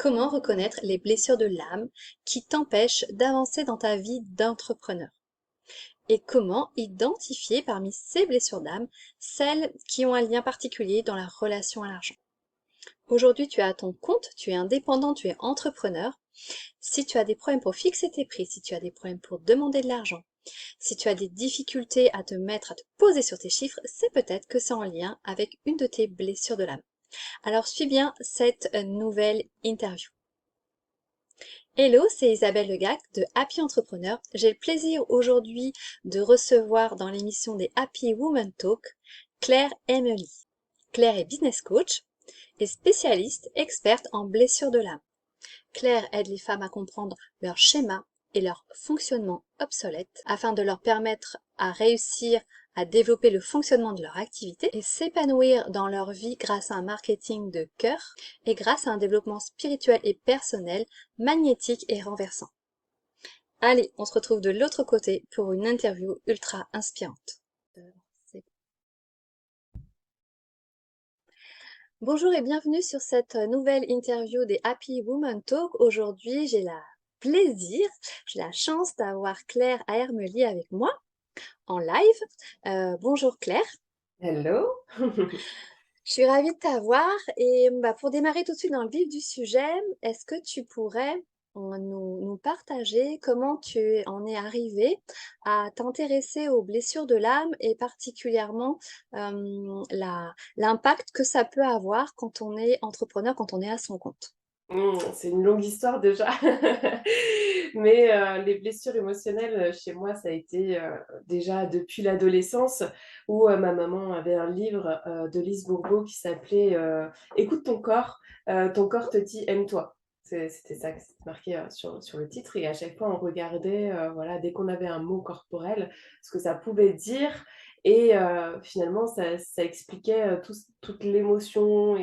Comment reconnaître les blessures de l'âme qui t'empêchent d'avancer dans ta vie d'entrepreneur? Et comment identifier parmi ces blessures d'âme celles qui ont un lien particulier dans la relation à l'argent? Aujourd'hui, tu es à ton compte, tu es indépendant, tu es entrepreneur. Si tu as des problèmes pour fixer tes prix, si tu as des problèmes pour demander de l'argent, si tu as des difficultés à te mettre, à te poser sur tes chiffres, c'est peut-être que c'est en lien avec une de tes blessures de l'âme. Alors suis bien cette nouvelle interview. Hello, c'est Isabelle Legac de Happy Entrepreneur. J'ai le plaisir aujourd'hui de recevoir dans l'émission des Happy Woman Talk Claire Emily. Claire est business coach et spécialiste experte en blessures de l'âme. Claire aide les femmes à comprendre leur schéma et leur fonctionnement obsolète afin de leur permettre à réussir à développer le fonctionnement de leur activité et s'épanouir dans leur vie grâce à un marketing de cœur et grâce à un développement spirituel et personnel magnétique et renversant. Allez, on se retrouve de l'autre côté pour une interview ultra inspirante. Bonjour et bienvenue sur cette nouvelle interview des Happy Woman Talk. Aujourd'hui, j'ai la chance d'avoir Claire Aermely avec moi en live. Bonjour Claire. Hello. Je suis ravie de t'avoir et pour démarrer tout de suite dans le vif du sujet, est-ce que tu pourrais nous partager comment tu en es arrivé à t'intéresser aux blessures de l'âme et particulièrement l'impact que ça peut avoir quand on est entrepreneur, quand on est à son compte? C'est une longue histoire déjà. Mais les blessures émotionnelles, chez moi, ça a été déjà depuis l'adolescence où ma maman avait un livre de Lise Bourbeau qui s'appelait Écoute ton corps te dit aime-toi. C'était ça qui était marqué sur le titre. Et à chaque fois, on regardait, voilà, dès qu'on avait un mot corporel, ce que ça pouvait dire. Et finalement, ça expliquait toute l'émotion.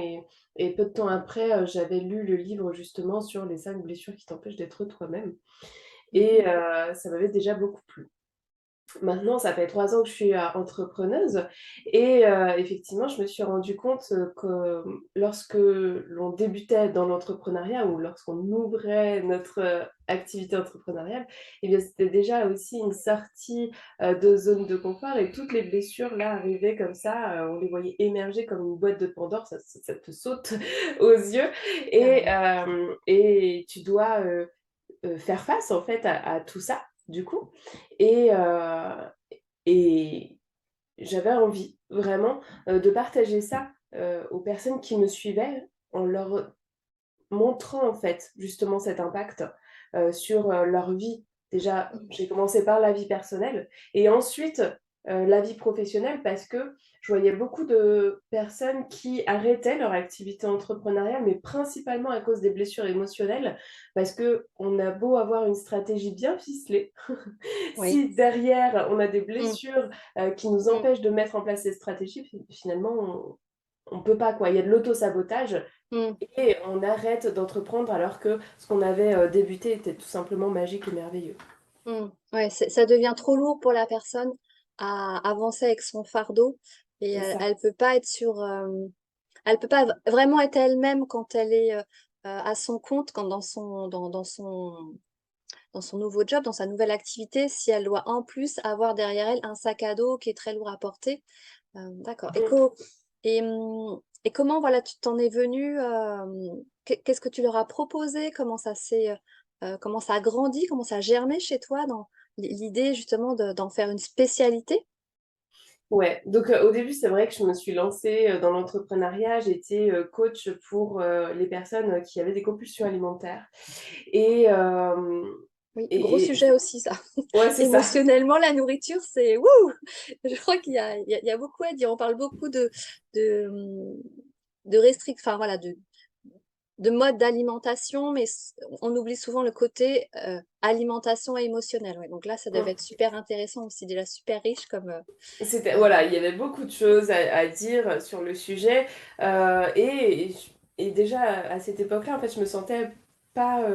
Et peu de temps après, j'avais lu le livre justement sur les 5 blessures qui t'empêchent d'être toi-même. Et Mhm. ça m'avait déjà beaucoup plu. Maintenant, ça fait 3 ans que je suis entrepreneuse et effectivement, je me suis rendu compte que lorsque l'on débutait dans l'entrepreneuriat ou lorsqu'on ouvrait notre activité entrepreneuriale, eh bien, c'était déjà aussi une sortie de zone de confort et toutes les blessures là arrivaient comme ça, on les voyait émerger comme une boîte de Pandore, ça te saute aux yeux Carrément. et tu dois faire face en fait à tout ça du coup. Et, et j'avais envie vraiment de partager ça aux personnes qui me suivaient en leur montrant en fait justement cet impact sur leur vie. Déjà, j'ai commencé par la vie personnelle et ensuite la vie professionnelle parce que je voyais beaucoup de personnes qui arrêtaient leur activité entrepreneuriale, mais principalement à cause des blessures émotionnelles, parce que on a beau avoir une stratégie bien ficelée, Oui. si derrière on a des Mm, blessures qui nous mm, empêchent de mettre en place ces stratégies, finalement on peut pas quoi. Il y a de l'auto-sabotage mm. et on arrête d'entreprendre alors que ce qu'on avait débuté était tout simplement magique et merveilleux. Ouais, ça devient trop lourd pour la personne à avancer avec son fardeau et C'est ça. elle peut pas être elle peut pas vraiment être elle-même quand elle est à son compte, quand dans son nouveau job, dans sa nouvelle activité, si elle doit en plus avoir derrière elle un sac à dos qui est très lourd à porter. D'accord. Et comment voilà, tu t'en es venu, qu'est-ce que tu leur as proposé? Comment ça a grandi? Comment ça a germé chez toi dans l'idée justement d'en faire une spécialité? Ouais, donc au début, c'est vrai que je me suis lancée dans l'entrepreneuriat. J'étais coach pour les personnes qui avaient des compulsions alimentaires. Et, Oui, gros et, sujet aussi ça. ouais, c'est ça. Émotionnellement, la nourriture, c'est wouh! Je crois qu'il y a beaucoup à dire. On parle beaucoup de, hum, de restrictions, enfin voilà, de mode d'alimentation, mais on oublie souvent le côté alimentation et émotionnel. Ouais. Donc là, ça devait être super intéressant aussi, déjà super riche comme. C'était, Euh, voilà, il y avait beaucoup de choses à dire sur le sujet. euh, et, et déjà, à cette époque-là, en fait, je me sentais pas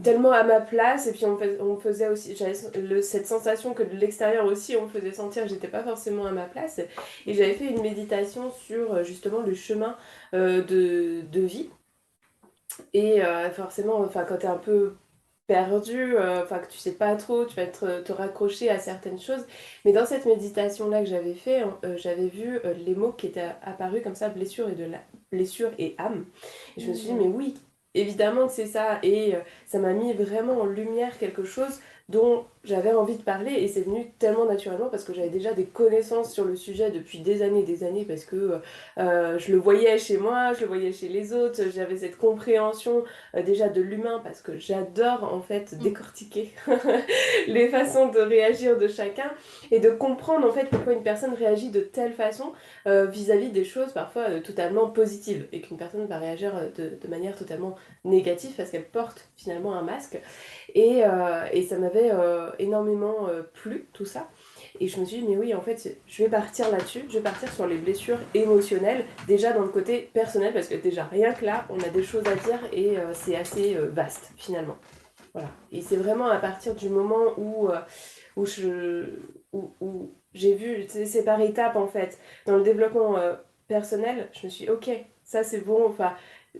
tellement à ma place. Et puis, on faisait aussi, j'avais cette sensation que de l'extérieur aussi, on me faisait sentir que j'étais pas forcément à ma place. Et j'avais fait une méditation sur justement le chemin de vie. Et forcément, enfin, quand tu es un peu perdu, enfin, que tu sais pas trop, tu vas te raccrocher à certaines choses. Mais dans cette méditation-là que j'avais fait, j'avais vu les mots qui étaient apparus comme ça, blessure et âme. Et je me suis dit, mais Mhm. oui, évidemment que c'est ça. Et ça m'a mis vraiment en lumière quelque chose dont j'avais envie de parler. Et c'est venu tellement naturellement parce que j'avais déjà des connaissances sur le sujet depuis des années, parce que je le voyais chez moi, je le voyais chez les autres, j'avais cette compréhension déjà de l'humain parce que j'adore en fait Mhm. décortiquer les façons de réagir de chacun et de comprendre en fait pourquoi une personne réagit de telle façon vis-à-vis des choses parfois totalement positives et qu'une personne va réagir de manière totalement négative parce qu'elle porte finalement un masque et ça m'avait énormément plu tout ça. Et je me suis dit, mais oui, en fait, je vais partir là-dessus, je vais partir sur les blessures émotionnelles, déjà dans le côté personnel, parce que déjà, rien que là, on a des choses à dire et c'est assez vaste, finalement. Voilà. Et c'est vraiment à partir du moment où je, où j'ai vu, c'est par étapes, en fait, dans le développement personnel, je me suis dit, ok, ça c'est bon, enfin,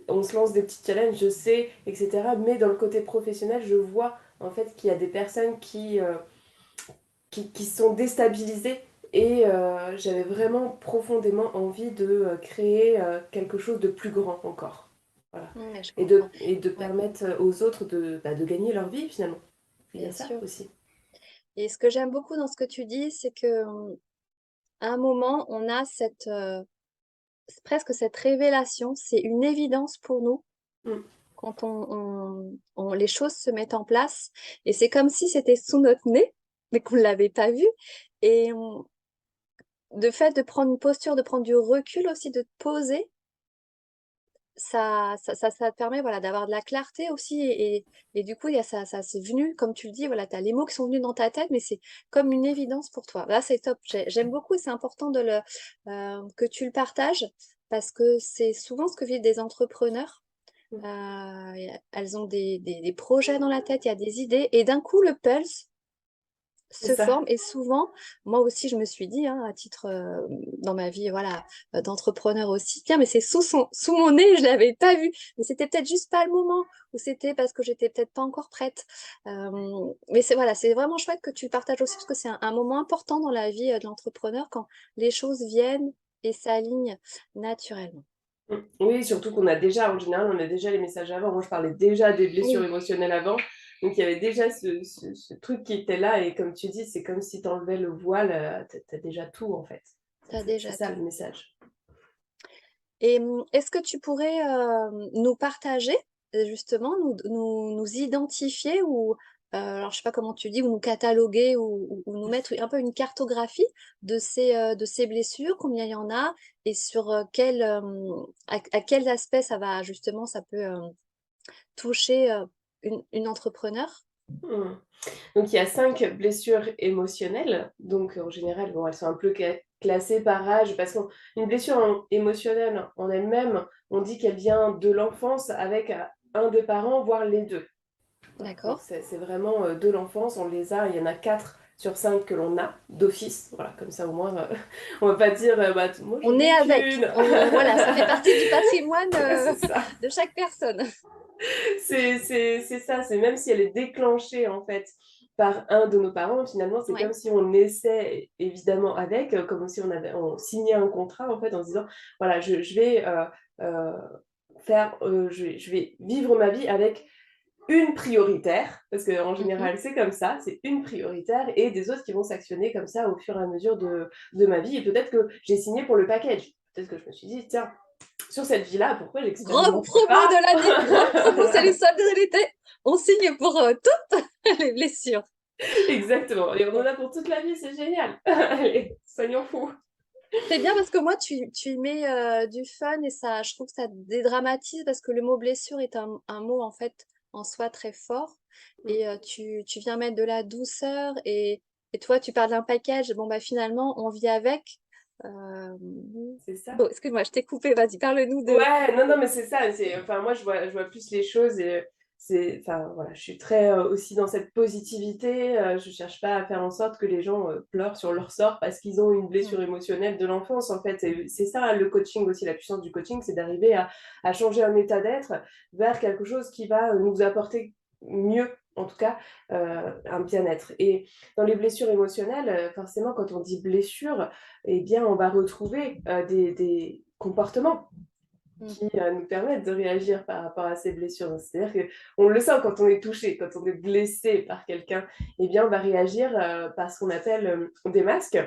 on se lance des petits challenges, je sais, etc. Mais dans le côté professionnel, je vois, en fait, qu'il y a des personnes qui sont déstabilisées et j'avais vraiment profondément envie de créer quelque chose de plus grand encore. Voilà. Ouais, je comprends. Et de Ouais, permettre aux autres de gagner leur vie finalement. Il y a bien ça sûr. aussi. Et ce que j'aime beaucoup dans ce que tu dis, c'est que à un moment, on a c'est presque cette révélation, c'est une évidence pour nous Mm, quand les choses se mettent en place. Et c'est comme si c'était sous notre nez, mais qu'on ne l'avait pas vu. Et de fait de prendre une posture, de prendre du recul aussi, de te poser, ça te permet voilà, d'avoir de la clarté aussi. Et du coup, il y a ça c'est venu, comme tu le dis, voilà, tu as les mots qui sont venus dans ta tête, mais c'est comme une évidence pour toi. Là, c'est top. J'aime beaucoup et c'est important que tu le partages parce que c'est souvent ce que vivent des entrepreneurs. mm. Elles ont des projets dans la tête, il y a des idées, et d'un coup, le pulse C'est se ça. forme. Et souvent, moi aussi, je me suis dit, hein, à titre dans ma vie, voilà, d'entrepreneur aussi, tiens, mais c'est sous mon nez, je l'avais pas vu. Mais c'était peut-être juste pas le moment, ou c'était parce que j'étais peut-être pas encore prête. Mais c'est voilà, c'est vraiment chouette que tu le partages aussi, parce que c'est un moment important dans la vie de l'entrepreneur quand les choses viennent et s'alignent naturellement. Mm. Oui, surtout qu'on a déjà, en général, on a déjà les messages avant. Moi, je parlais déjà des blessures Oui, émotionnelles avant. Donc, il y avait déjà ce truc qui était là. Et comme tu dis, c'est comme si tu enlevais le voile. T'as déjà tout, en fait. t'as C'est déjà ça tout. le message. Et est-ce que tu pourrais nous partager, justement, nous identifier ou, alors je sais pas comment tu dis, ou nous cataloguer ou nous mettre un peu une cartographie de ces blessures, combien il y en a et sur à quels aspects ça va justement, ça peut toucher une entrepreneur? Mm. Donc, il y a 5 blessures émotionnelles. Donc, en général, bon, elles sont un peu classées par âge parce qu'une blessure émotionnelle en elle-même, on dit qu'elle vient de l'enfance avec un des parents, voire les deux. Voilà. Donc, D'accord? c'est vraiment de l'enfance. On les a, il y en a 4 sur 5 que l'on a d'office. Voilà, comme ça, au moins, on va pas dire, bah, moi, On j'en est ai avec. qu'une. Voilà, ça fait partie du patrimoine C'est ça. de chaque personne. C'est ça, c'est même si elle est déclenchée en fait par un de nos parents, finalement c'est Oui. comme si on essaie évidemment avec, comme si on signait un contrat en fait en se disant voilà je vais euh, je vais vivre ma vie avec une prioritaire, parce qu'en Mhm. général c'est comme ça, c'est une prioritaire et des autres qui vont s'actionner comme ça au fur et à mesure de ma vie et peut-être que j'ai signé pour le package, peut-être que je me suis dit tiens sur cette vie-là, pourquoi Grande j'expérimenterais promo pas? de l'année, grande promo, c'est les soldes de l'été. On signe pour toutes les blessures. Exactement. Et on en Bon. a pour toute la vie, c'est génial. Allez, soyons fous. C'est bien parce que moi, tu y mets du fun et ça, je trouve que ça dédramatise parce que le mot blessure est un mot en fait en soi très fort et tu viens mettre de la douceur et toi, tu parles d'un package. Bon, bah finalement, on vit avec. Euh, C'est ça. Bon, excuse-moi, je t'ai coupé. Vas-y, parle-nous de. Ouais, non, non, mais c'est ça. Enfin, moi, je vois plus les choses. Et enfin, voilà, je suis très aussi dans cette positivité. Je cherche pas à faire en sorte que les gens pleurent sur leur sort parce qu'ils ont une blessure Mmh. émotionnelle de l'enfance, en fait. Et c'est ça le coaching aussi, la puissance du coaching, c'est d'arriver à changer un état d'être vers quelque chose qui va nous apporter mieux, en tout cas, un bien-être. Et dans les blessures émotionnelles, forcément, quand on dit blessure, eh bien, on va retrouver des comportements Mmh. qui nous permettent de réagir par rapport à ces blessures. Donc, c'est-à-dire qu'on le sent quand on est touché, quand on est blessé par quelqu'un, eh bien, on va réagir par ce qu'on appelle des masques.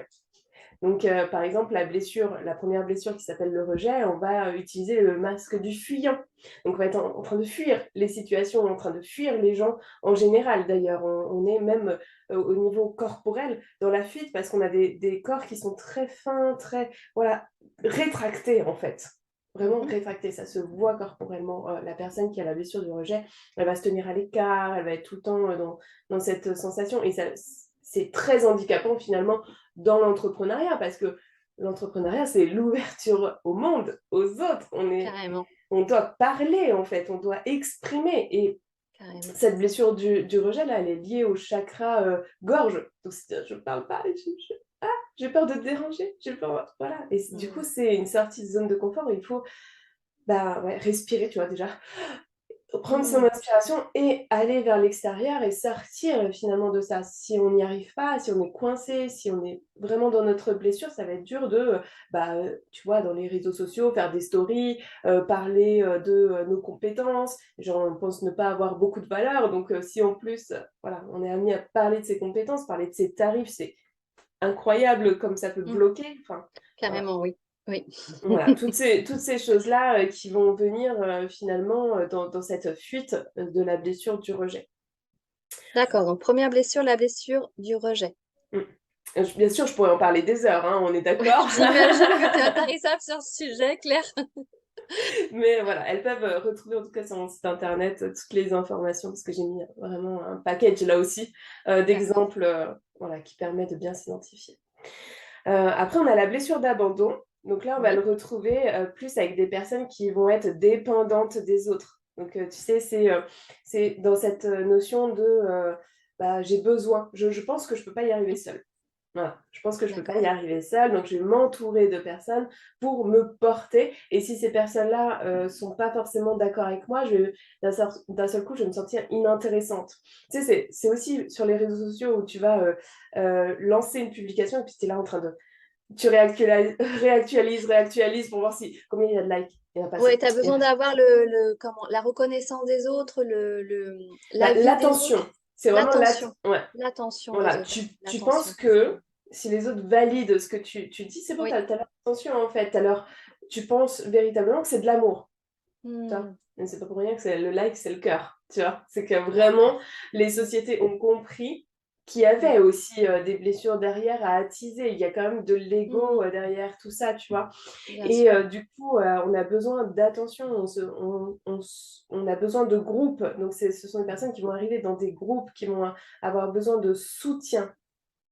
Donc, par exemple, la première blessure qui s'appelle le rejet, on va utiliser le masque du fuyant. Donc, on va être en train de fuir les situations, en train de fuir les gens en général. D'ailleurs, on est même au niveau corporel dans la fuite parce qu'on a des corps qui sont très fins, très, voilà, rétractés en fait. Vraiment Mmh. rétractés, ça se voit corporellement. La personne qui a la blessure du rejet, elle va se tenir à l'écart, elle va être tout le temps dans cette sensation. Et ça, c'est très handicapant finalement dans l'entrepreneuriat, parce que l'entrepreneuriat, c'est l'ouverture au monde, aux autres. Carrément, On doit parler, en fait, on doit exprimer. Et carrément. cette blessure du rejet, là, elle est liée au chakra gorge. Donc, c'est-à-dire, je parle pas, j'ai peur de te déranger, j'ai peur, voilà. Et du coup, Mmh. c'est une sortie de zone de confort. Il faut bah, ouais, respirer, tu vois, déjà prendre son Mmh. inspiration et aller vers l'extérieur et sortir finalement de ça. Si on n'y arrive pas, si on est coincé, si on est vraiment dans notre blessure, ça va être dur de, bah, tu vois, dans les réseaux sociaux, faire des stories, parler de nos compétences. Genre, on pense ne pas avoir beaucoup de valeur. Donc, si en plus, voilà, on est amené à parler de ses compétences, parler de ses tarifs, c'est incroyable comme ça peut Mmh. bloquer. Enfin, voilà. Carrément, oui. Oui. Voilà, toutes ces choses-là qui vont venir finalement dans cette fuite de la blessure du rejet. D'accord, donc première blessure, la blessure du rejet. Mm. Bien sûr, je pourrais en parler des heures, hein, on est Ouais, d'accord. j'imagine que tu es intarissable sur ce sujet, Claire. Mais voilà, elles peuvent retrouver en tout cas sur mon site internet toutes les informations parce que j'ai mis vraiment un package là aussi D'accord. d'exemples voilà, qui permet de bien s'identifier. Après, on a la blessure d'abandon. Donc là, on va le Oui, retrouver plus avec des personnes qui vont être dépendantes des autres. Donc, tu sais, c'est dans cette notion de bah, j'ai besoin. Je pense que je ne peux pas y arriver seule. Voilà. Je pense que je ne peux pas y d'accord. arriver seule. Donc, je vais m'entourer de personnes pour me porter. Et si ces personnes-là ne sont pas forcément d'accord avec moi, d'un seul coup, je vais me sentir inintéressante. Tu sais, c'est aussi sur les réseaux sociaux où tu vas lancer une publication et puis tu es là en train de tu réactualises pour voir si combien il y a de likes. Il n'y en a pas Oui, assez. tu as Il y a besoin pas- d'avoir comment, la reconnaissance des autres, l'avis des L'attention, autres, c'est vraiment l'attention, ouais. l'attention des Voilà, autres, tu penses l'attention. que si les autres valident ce que tu dis, c'est bon, tu Oui. as leur attention en fait. Alors, tu penses véritablement que c'est de l'amour, tu vois. Mmh. Mais c'est pas pour rien que c'est le like, c'est le cœur, tu vois. C'est que vraiment, D'accord. les sociétés ont compris qu'il y Mmh. avait aussi des blessures derrière à attiser. Il y a quand même de l'ego Mmh. derrière tout ça, tu vois. Bien Et sûr. du coup, on a besoin d'attention, on a besoin de groupes. Donc, ce sont des personnes qui vont arriver dans des groupes, qui vont avoir besoin de soutien,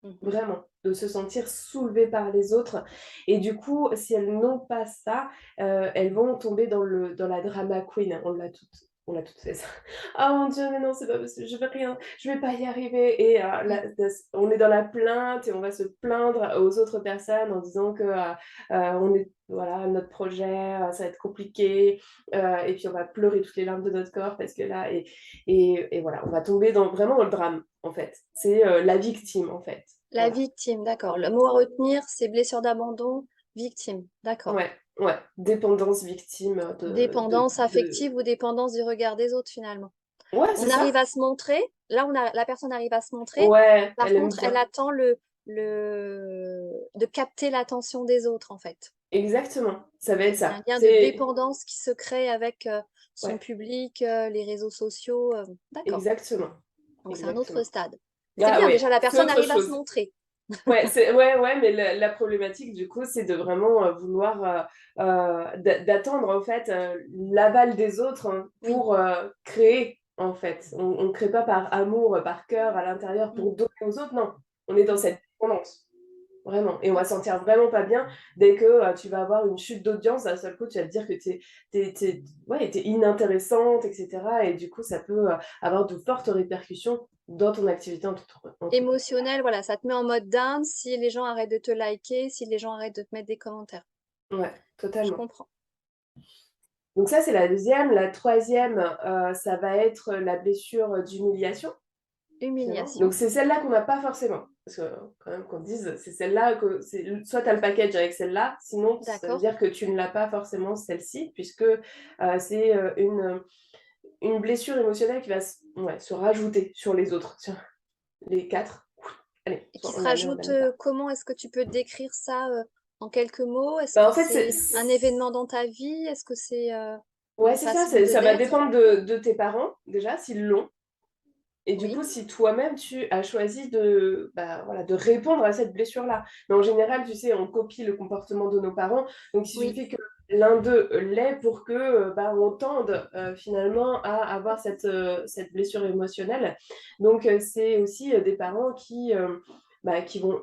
Mmh. vraiment, de se sentir soulevées par les autres. Et du coup, si elles n'ont pas ça, elles vont tomber dans la drama queen. On l'a toutes fait ça. Oh mon Dieu, mais non, c'est pas possible, je vais rien, je vais pas y arriver. Et Oui. on est dans la plainte et on va se plaindre aux autres personnes en disant que on est, voilà, notre projet, ça va être compliqué. Et puis on va pleurer toutes les larmes de notre corps parce que là, et voilà, on va tomber vraiment dans le drame, en fait. C'est la victime, en fait. La Voilà. victime, d'accord. Le mot à retenir, c'est blessure d'abandon, victime. D'accord. Ouais, ouais. Dépendance victime Dépendance affective ou dépendance du regard des autres, finalement. Ouais, c'est On ça. arrive à se montrer. Là, la personne arrive à se montrer. Ouais, Par elle aime contre, elle bien. attend de capter l'attention des autres, en fait. Exactement. Ça va être Il y a un ça. lien de C'est... dépendance qui se crée avec son Ouais, public, les réseaux sociaux. D'accord. exactement. Donc, c'est un autre Exactement. stade. C'est Ah bien, ouais, déjà, la c'est personne autre arrive à se chose. montrer. Ouais, ouais, mais la problématique, du coup, c'est de vraiment vouloir d'attendre, en fait, l'aval des autres hein, Oui. pour créer, en fait. On crée pas par amour, par cœur, à l'intérieur, Mm. pour donner aux autres, non. On est dans cette dépendance. vraiment. Et on va se sentir vraiment pas bien dès que tu vas avoir une chute d'audience. D'un seul coup, tu vas te dire que ouais, t'es inintéressante, etc. Et du coup, ça peut avoir de fortes répercussions dans ton activité entrepreneuriale. Émotionnel, voilà, ça te met en mode down si les gens arrêtent de te liker, si les gens arrêtent de te mettre des commentaires. Ouais, Je totalement. comprends. Donc ça, c'est la deuxième. La troisième, ça va être la blessure d'humiliation, finalement. Humiliation. Donc c'est celle-là qu'on n'a pas forcément. Parce que quand même qu'on dise, c'est celle-là que soit tu as le package avec celle-là, sinon ça veut D'accord. dire que tu ne l'as pas forcément celle-ci, puisque c'est une blessure émotionnelle qui va se rajouter sur les autres, sur les quatre. Allez, Et qui on se la met, on la rajoute met pas. comment? Est-ce que tu peux décrire ça en quelques mots? Est-ce Bah, que en fait, c'est un événement dans ta vie? Est-ce que c'est ouais, une c'est ça, façon de ça va d'être? dépendre de tes parents, déjà, s'ils l'ont. Et du coup, Oui, si toi-même, tu as choisi bah, voilà, de répondre à cette blessure-là. Mais en général, tu sais, on copie le comportement de nos parents. Donc, il oui. suffit que l'un d'eux l'ait pour que bah, on tende finalement à avoir cette blessure émotionnelle. Donc, c'est aussi des parents qui vont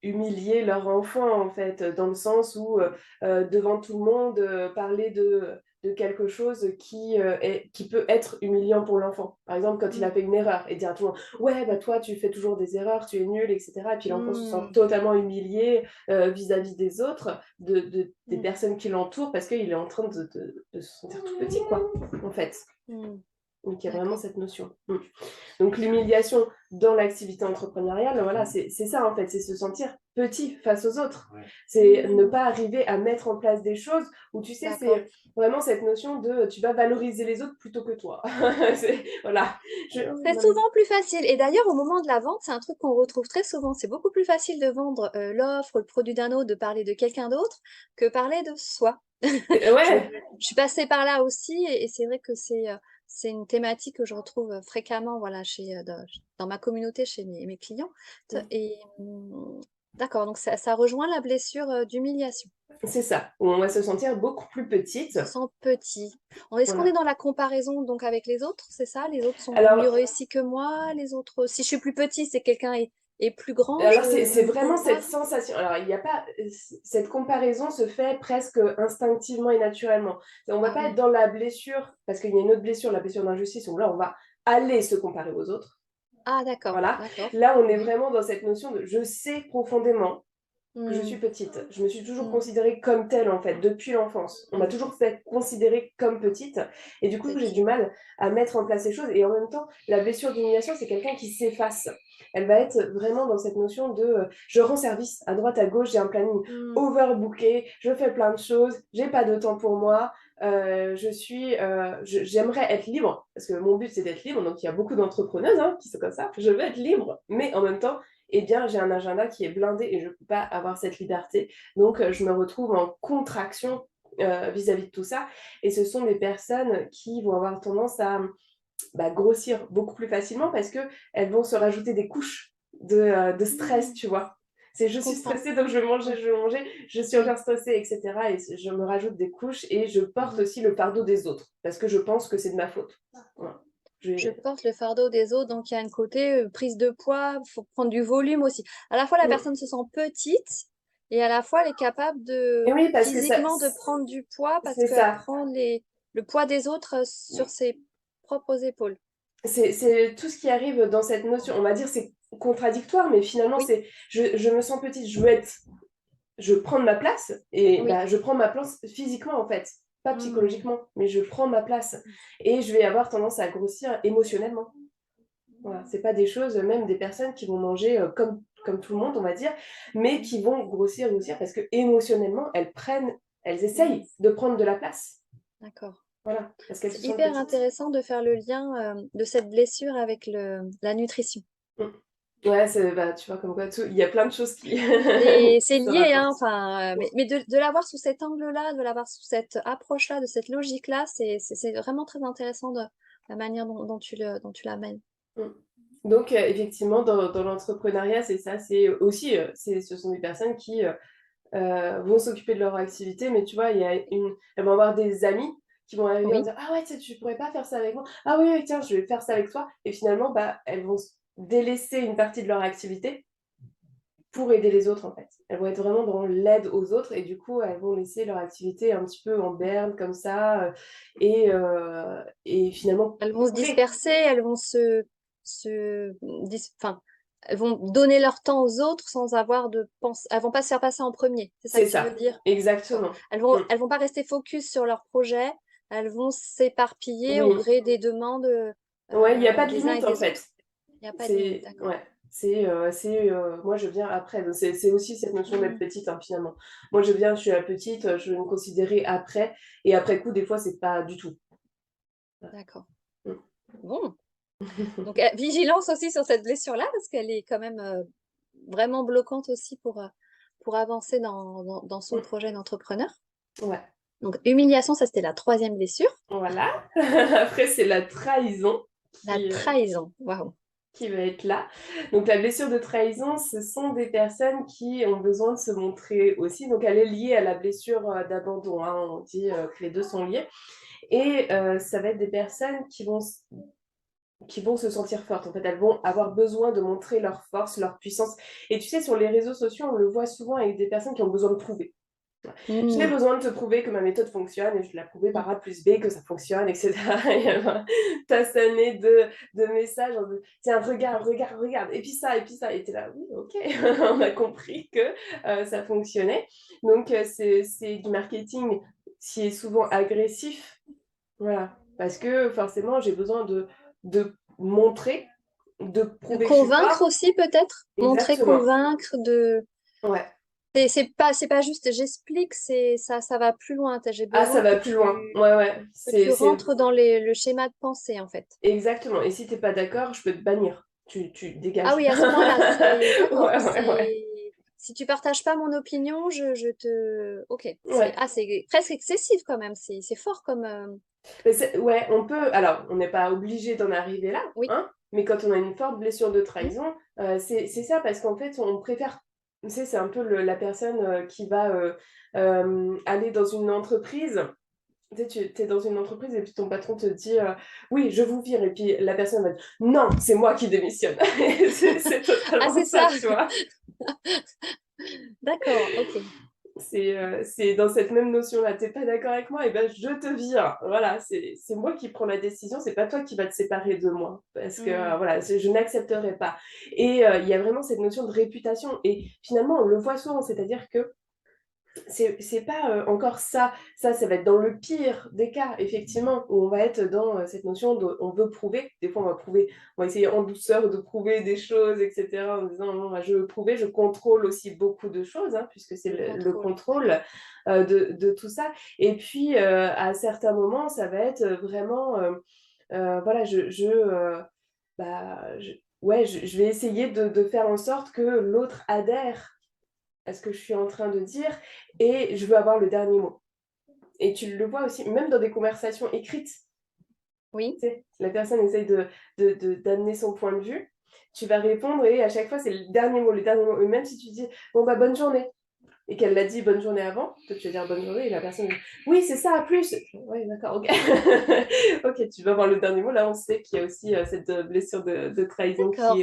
humilier leur enfant, en fait, dans le sens où, devant tout le monde, parler de quelque chose qui peut être humiliant pour l'enfant. Par exemple, quand il a Mm. fait une erreur et dire à tout le monde, ouais, bah toi, tu fais toujours des erreurs, tu es nul, etc. Et puis l'enfant se sent Mm. totalement humilié vis-à-vis des autres, des Mm. personnes qui l'entourent, parce qu'il est en train de se sentir tout petit, quoi, en fait. Mm. Donc, il y a vraiment D'accord. cette notion. Donc, l'humiliation dans l'activité entrepreneuriale, voilà, c'est ça en fait, c'est se sentir petit face aux autres. C'est ne Mm. pas arriver à mettre en place des choses où tu sais, D'accord. c'est vraiment cette notion de tu vas valoriser les autres plutôt que toi. Voilà. C'est souvent plus facile. Et d'ailleurs, au moment de la vente, c'est un truc qu'on retrouve très souvent. C'est beaucoup plus facile de vendre l'offre, le produit d'un autre, de parler de quelqu'un d'autre que parler de soi. Je, Ouais. je suis passée par là aussi et c'est vrai que c'est une thématique que je retrouve fréquemment voilà, dans ma communauté, chez mes clients. Et d'accord, donc ça rejoint la blessure d'humiliation. C'est ça. On va se sentir beaucoup plus On petite. se sent petit. Est-ce qu'on est Voilà. dans la comparaison donc avec les autres, c'est ça? Les autres ont mieux Alors, réussi que moi, les autres. Si je suis plus petit, c'est quelqu'un est plus grand, Alors, je c'est me vraiment cette compare. sensation. Alors, il n'y a pas. Cette comparaison se fait presque instinctivement et naturellement. On ne va Ah pas être oui. dans la blessure, parce qu'il y a une autre blessure, la blessure d'injustice, où là, on va aller se comparer aux autres. Ah d'accord, Voilà. d'accord. Là, on est Oui. vraiment dans cette notion de je sais profondément que je suis Hmm, petite. Je me suis toujours hmm, considérée comme telle, en fait, depuis l'enfance. On m'a hmm. toujours fait considérer comme petite. Et du coup, j'ai Petit. du mal à mettre en place ces choses. Et en même temps, la blessure d'humiliation, c'est quelqu'un qui s'efface. Elle va être vraiment dans cette notion de je rends service à droite, à gauche, j'ai un planning Hmm, overbooké, je fais plein de choses, j'ai pas de temps pour moi. J'aimerais être libre, parce que mon but c'est d'être libre, donc il y a beaucoup d'entrepreneuses qui sont comme ça, je veux être libre, mais en même temps, eh bien, j'ai un agenda qui est blindé et je ne peux pas avoir cette liberté. Donc, je me retrouve en contraction vis-à-vis de tout ça. Et ce sont des personnes qui vont avoir tendance à grossir beaucoup plus facilement parce qu'elles vont se rajouter des couches de stress, hmm. tu vois. C'est je Je suis comprends. stressée, donc je vais manger, Oui, je vais manger, je suis oui. encore stressée, etc. Et je me rajoute des couches et je porte Hmm. aussi le fardeau des autres parce que je pense que c'est de ma faute. Voilà. Je J'ai- porte le fardeau des autres, donc il y a un côté prise de poids, il faut prendre du volume aussi. À la fois, la personne se sent petite et à la fois, elle est capable Et de oui, parce que ça, physiquement de prendre du poids parce c'est qu'elle ça. prend le poids des autres sur ses propres épaules. C'est tout ce qui arrive dans cette notion. On va dire c'est contradictoire, mais finalement, Oui, c'est je me sens petite, je prends ma place et oui. bah, je prends ma place physiquement en fait, pas Hmm. psychologiquement, mais je prends ma place et je vais avoir tendance à grossir émotionnellement. Voilà, c'est pas des choses, même des personnes qui vont manger comme tout le monde, on va dire, mais qui vont grossir parce que émotionnellement, elles Hmm. essayent de prendre de la place. D'accord. Voilà, parce qu'elles se C'est sentent hyper petites. intéressant de faire le lien de cette blessure avec la nutrition. Mm. Ouais, bah, tu vois, comme quoi, il y a plein de choses qui, C'est qui se lié, hein, rapportent. enfin, mais de l'avoir sous cet angle-là, de l'avoir sous cette approche-là, de cette logique-là, c'est vraiment très intéressant de la manière dont tu l'amènes. Mm. Donc, effectivement, dans l'entrepreneuriat, c'est ça, c'est aussi, ce sont des personnes qui vont s'occuper de leur activité, mais tu vois, elles vont avoir des amis qui vont arriver en Oui, disant, ah ouais, tu pourrais pas faire ça avec moi. Ah oui, oui, tiens, je vais faire ça avec toi. Et finalement, bah, elles vont délaisser une partie de leur activité pour aider les autres, en fait. Elles vont être vraiment dans l'aide aux autres et du coup, elles vont laisser leur activité un petit peu en berne comme ça et finalement Elles vont se couler. disperser, elles vont enfin, elles vont donner leur temps aux autres sans avoir de pense. Elles vont pas se faire passer en premier. C'est ça C'est que tu veux ça, dire? D'accord. exactement. Elles vont pas rester focus sur leur projet. Elles vont s'éparpiller au Oui. gré des demandes Ouais, il y a pas de des uns et limite, en des fait. autres. Il n'y a pas de limite, C'est d'accord. ouais, moi je viens après, donc c'est aussi cette notion d'être Hmm, petite, hein, finalement. Moi je suis la petite, je vais me considérer après et après coup, des fois, c'est pas du tout. d'accord. Mmh. Bon. Donc, vigilance aussi sur cette blessure-là, parce qu'elle est quand même vraiment bloquante aussi pour avancer dans son Mmh. projet d'entrepreneur. Ouais, Donc, humiliation, ça c'était la troisième blessure. voilà. Après, c'est la trahison La qui, heu trahison. Waouh. qui va être là. Donc la blessure de trahison, ce sont des personnes qui ont besoin de se montrer aussi. Donc elle est liée à la blessure d'abandon, hein. On dit que les 2 sont liés et ça va être des personnes qui vont se sentir fortes. En fait, elles vont avoir besoin de montrer leur force, leur puissance. Et tu sais, sur les réseaux sociaux, on le voit souvent avec des personnes qui ont besoin de prouver. J'ai Hmm. besoin de te prouver que ma méthode fonctionne et je te l'ai prouvé par A plus B que ça fonctionne, etc. Et t'as cette année de messages en disant, tiens, regarde, regarde, regarde, et puis ça, et puis ça. Et t'es là, oui, ok, on a compris que ça fonctionnait. Donc, c'est du marketing qui est souvent agressif. Voilà. Parce que forcément, j'ai besoin de montrer, de De prouver que je suis convaincre forte. aussi, peut-être. Montrer, Exactement. convaincre, de. Ouais. C'est pas juste j'explique, ça va plus loin. J'ai Ah, ça besoin va plus loin. Ouais, ouais. que tu C'est rentres dans le schéma de pensée, en fait. exactement. Et si t'es pas d'accord, je peux te bannir. Tu Ah dégages. oui, à ce point-là, c'est d'accord. Ouais, ouais, ouais. Si tu partages pas mon opinion, je te. Ok. Ouais. C'est presque excessif quand même. C'est fort comme. Mais ouais, on peut. Alors, on n'est pas obligé d'en arriver là, Oui. hein. Mais quand on a une forte blessure de trahison, c'est ça parce qu'en fait, on préfère. Tu sais, c'est un peu la personne qui va aller dans une entreprise. Tu sais, tu es dans une entreprise et puis ton patron te dit oui, je vous vire. Et puis la personne va dire non, c'est moi qui démissionne. C'est Ah, totalement c'est ça, ça. tu vois. D'accord. Ok. C'est dans cette même notion-là. T'es pas d'accord avec moi, et ben je te vire. Voilà, c'est moi qui prends la décision, c'est pas toi qui vas te séparer de moi. Parce que Hmm. voilà, je n'accepterai pas. Et il y a vraiment cette notion de réputation. Et finalement, on le voit souvent, c'est-à-dire que c'est pas encore ça. Ça va être dans le pire des cas, effectivement, où on va être dans cette notion de on veut prouver. Des fois, on va prouver, on va essayer en douceur de prouver des choses, etc. En disant non, je veux prouver, je contrôle aussi beaucoup de choses, hein, puisque c'est Le le contrôle. Ouais. contrôle de tout ça. Et puis, à certains moments, ça va être vraiment, voilà, ouais, je vais essayer de faire en sorte que l'autre adhère à ce que je suis en train de dire et je veux avoir le dernier mot. Et tu le vois aussi, même dans des conversations écrites, Oui. tu sais, la personne essaye d'amener son point de vue, tu vas répondre et à chaque fois, c'est le dernier mot, le dernier mot. Et même si tu dis, bon, bah, bonne journée, et qu'elle l'a dit bonne journée avant, toi, tu vas dire bonne journée, et la personne dit, oui, c'est ça, à plus. Oui, d'accord, ok. Ok, tu vas avoir le dernier mot. Là, on sait qu'il y a aussi cette blessure de trahison D'accord.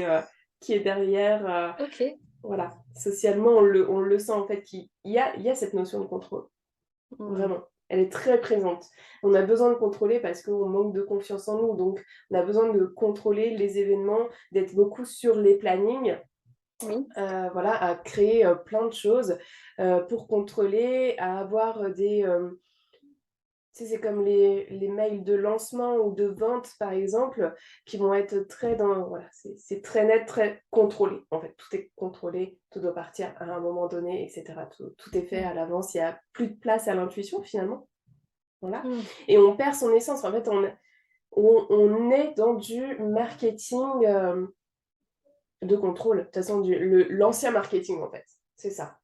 qui est derrière. Ok. Voilà, socialement, on le sent en fait qu'il y a cette notion de contrôle, Hmm. vraiment. Elle est très présente. On a besoin de contrôler parce qu'on manque de confiance en nous. Donc, on a besoin de contrôler les événements, d'être beaucoup sur les plannings, Oui. voilà, à créer plein de choses pour contrôler, à avoir des, tu sais, c'est comme les mails de lancement ou de vente, par exemple, qui vont être très dans... Voilà, c'est très net, très contrôlé. En fait, tout est contrôlé, tout doit partir à un moment donné, etc. Tout est fait Hmm. à l'avance, il n'y a plus de place à l'intuition, finalement. Voilà. Hmm. Et on perd son essence. En fait, on est dans du marketing de contrôle. De toute façon, l'ancien marketing, en fait. C'est ça,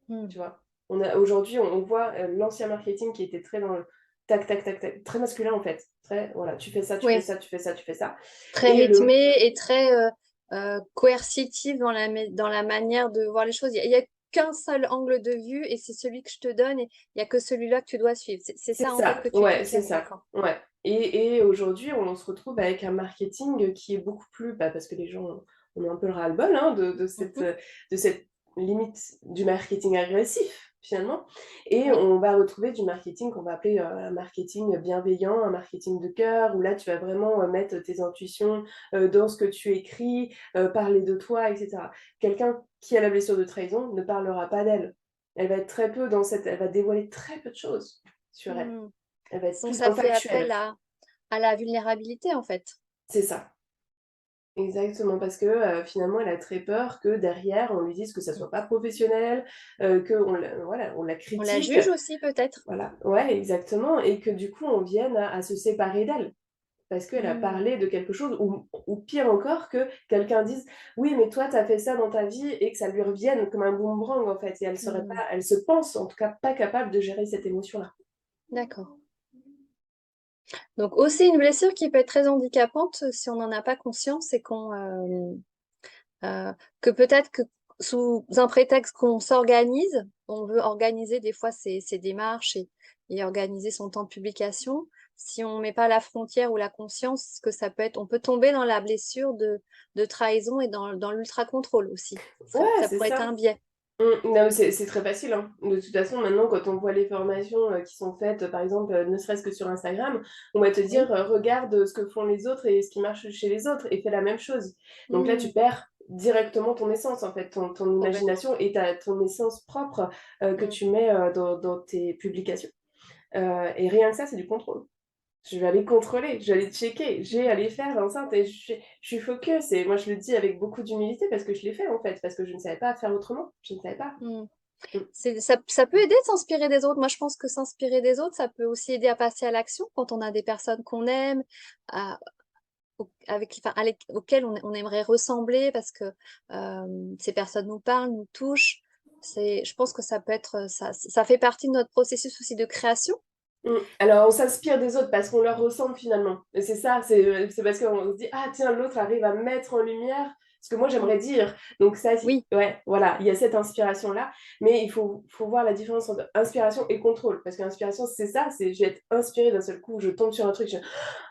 Hmm. tu vois. Aujourd'hui, on voit l'ancien marketing qui était très dans le tac, tac, tac, tac, très masculin en fait. Très, voilà, tu fais ça, tu fais Oui. ça, tu fais ça, tu fais ça. Très Et rythmée et très coercitive dans la manière de voir les choses. Il y a qu'un seul angle de vue et c'est celui que je te donne et il n'y a que celui-là que tu dois suivre. C'est c'est ça en fait ça, que tu ouais, c'est déclares, ça, d'accord. ouais. Et aujourd'hui, on se retrouve avec un marketing qui est beaucoup plus, bah, parce que les gens, on a un peu le ras-le-bol hein, de Mhm. cette limite du marketing agressif finalement, et Oui. on va retrouver du marketing qu'on va appeler un marketing bienveillant, un marketing de cœur, où là tu vas vraiment mettre tes intuitions dans ce que tu écris, parler de toi, etc. Quelqu'un qui a la blessure de trahison ne parlera pas d'elle. Elle va être très peu dans cette... Elle va dévoiler très peu de choses sur elle. Mmh. Elle va être Donc plus ça fait appel intellectuelle. à la vulnérabilité, en fait. C'est ça. Exactement, parce que, finalement, elle a très peur que derrière, on lui dise que ça soit pas professionnel, qu'on la voilà, on la On la critique, juge aussi, peut-être? voilà. Ouais, exactement, et que du coup, on vienne à se séparer d'elle. Parce qu'elle a Mmh. parlé de quelque chose, ou pire encore, que quelqu'un dise: «Oui, mais toi, tu as fait ça dans ta vie», et que ça lui revienne comme un boomerang, en fait, et Mmh. elle se pense, en tout cas, pas capable de gérer cette émotion-là. D'accord. Donc aussi une blessure qui peut être très handicapante si on n'en a pas conscience, c'est que peut-être que sous un prétexte qu'on s'organise, on veut organiser des fois ses démarches et organiser son temps de publication. Si on met pas la frontière ou la conscience que ça peut être, on peut tomber dans la blessure de trahison et dans l'ultra-contrôle aussi. Ouais, Ça c'est pourrait être ça. un biais. Non, mais c'est très facile, hein. De toute façon, maintenant, quand on voit les formations qui sont faites, par exemple, ne serait-ce que sur Instagram, on va te dire, Oui. regarde ce que font les autres et ce qui marche chez les autres, et fais la même chose. Donc là, tu Mmh, perds directement ton essence, en fait, ton complètement. imagination et ton essence propre que Mmh. tu mets dans tes publications. Et rien que ça, c'est du contrôle. Je vais aller contrôler, je vais aller checker, je vais aller faire l'enceinte, et je suis focus. Et moi, je le dis avec beaucoup d'humilité parce que je l'ai fait, en fait, parce que je ne savais pas faire autrement. Je ne savais pas. Mmh. Mm. Ça peut aider de s'inspirer des autres. Moi, je pense que s'inspirer des autres, ça peut aussi aider à passer à l'action quand on a des personnes qu'on aime, à- auxquelles on aimerait ressembler parce que ces personnes nous parlent, nous touchent. Je pense que ça peut être, ça fait partie de notre processus aussi de création. Alors, on s'inspire des autres parce qu'on leur ressemble finalement. Et c'est ça, c'est parce qu'on se dit, ah tiens, l'autre arrive à mettre en lumière ce que moi Mm. j'aimerais dire. Donc, ça, Oui, ouais, voilà, il y a cette inspiration-là. Mais faut voir la différence entre inspiration et contrôle. Parce qu'inspiration, c'est ça, c'est je vais être inspirée d'un seul coup, je tombe sur un truc,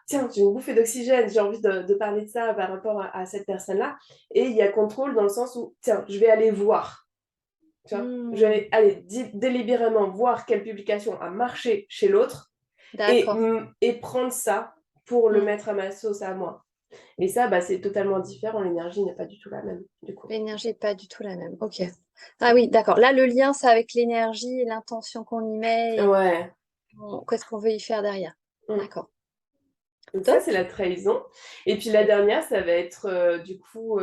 tiens, j'ai une bouffée d'oxygène, j'ai envie de parler de ça par rapport à cette personne-là. Et il y a contrôle dans le sens où, tiens, je vais aller voir. Tu vois, je Mm. vais aller délibérément voir quelle publication a marché chez l'autre, D'accord. et prendre ça pour le Mm. mettre à ma sauce à moi. Et ça, bah, c'est totalement différent. L'énergie n'est pas du tout la même, du coup. L'énergie n'est pas du tout la même. Ok. Ah oui, d'accord. Là, le lien, c'est avec l'énergie et l'intention qu'on y met et Ouais. qu'est-ce qu'on veut y faire derrière. Mm. D'accord. Donc ça, c'est Top. la trahison. Et puis la dernière, ça va être du coup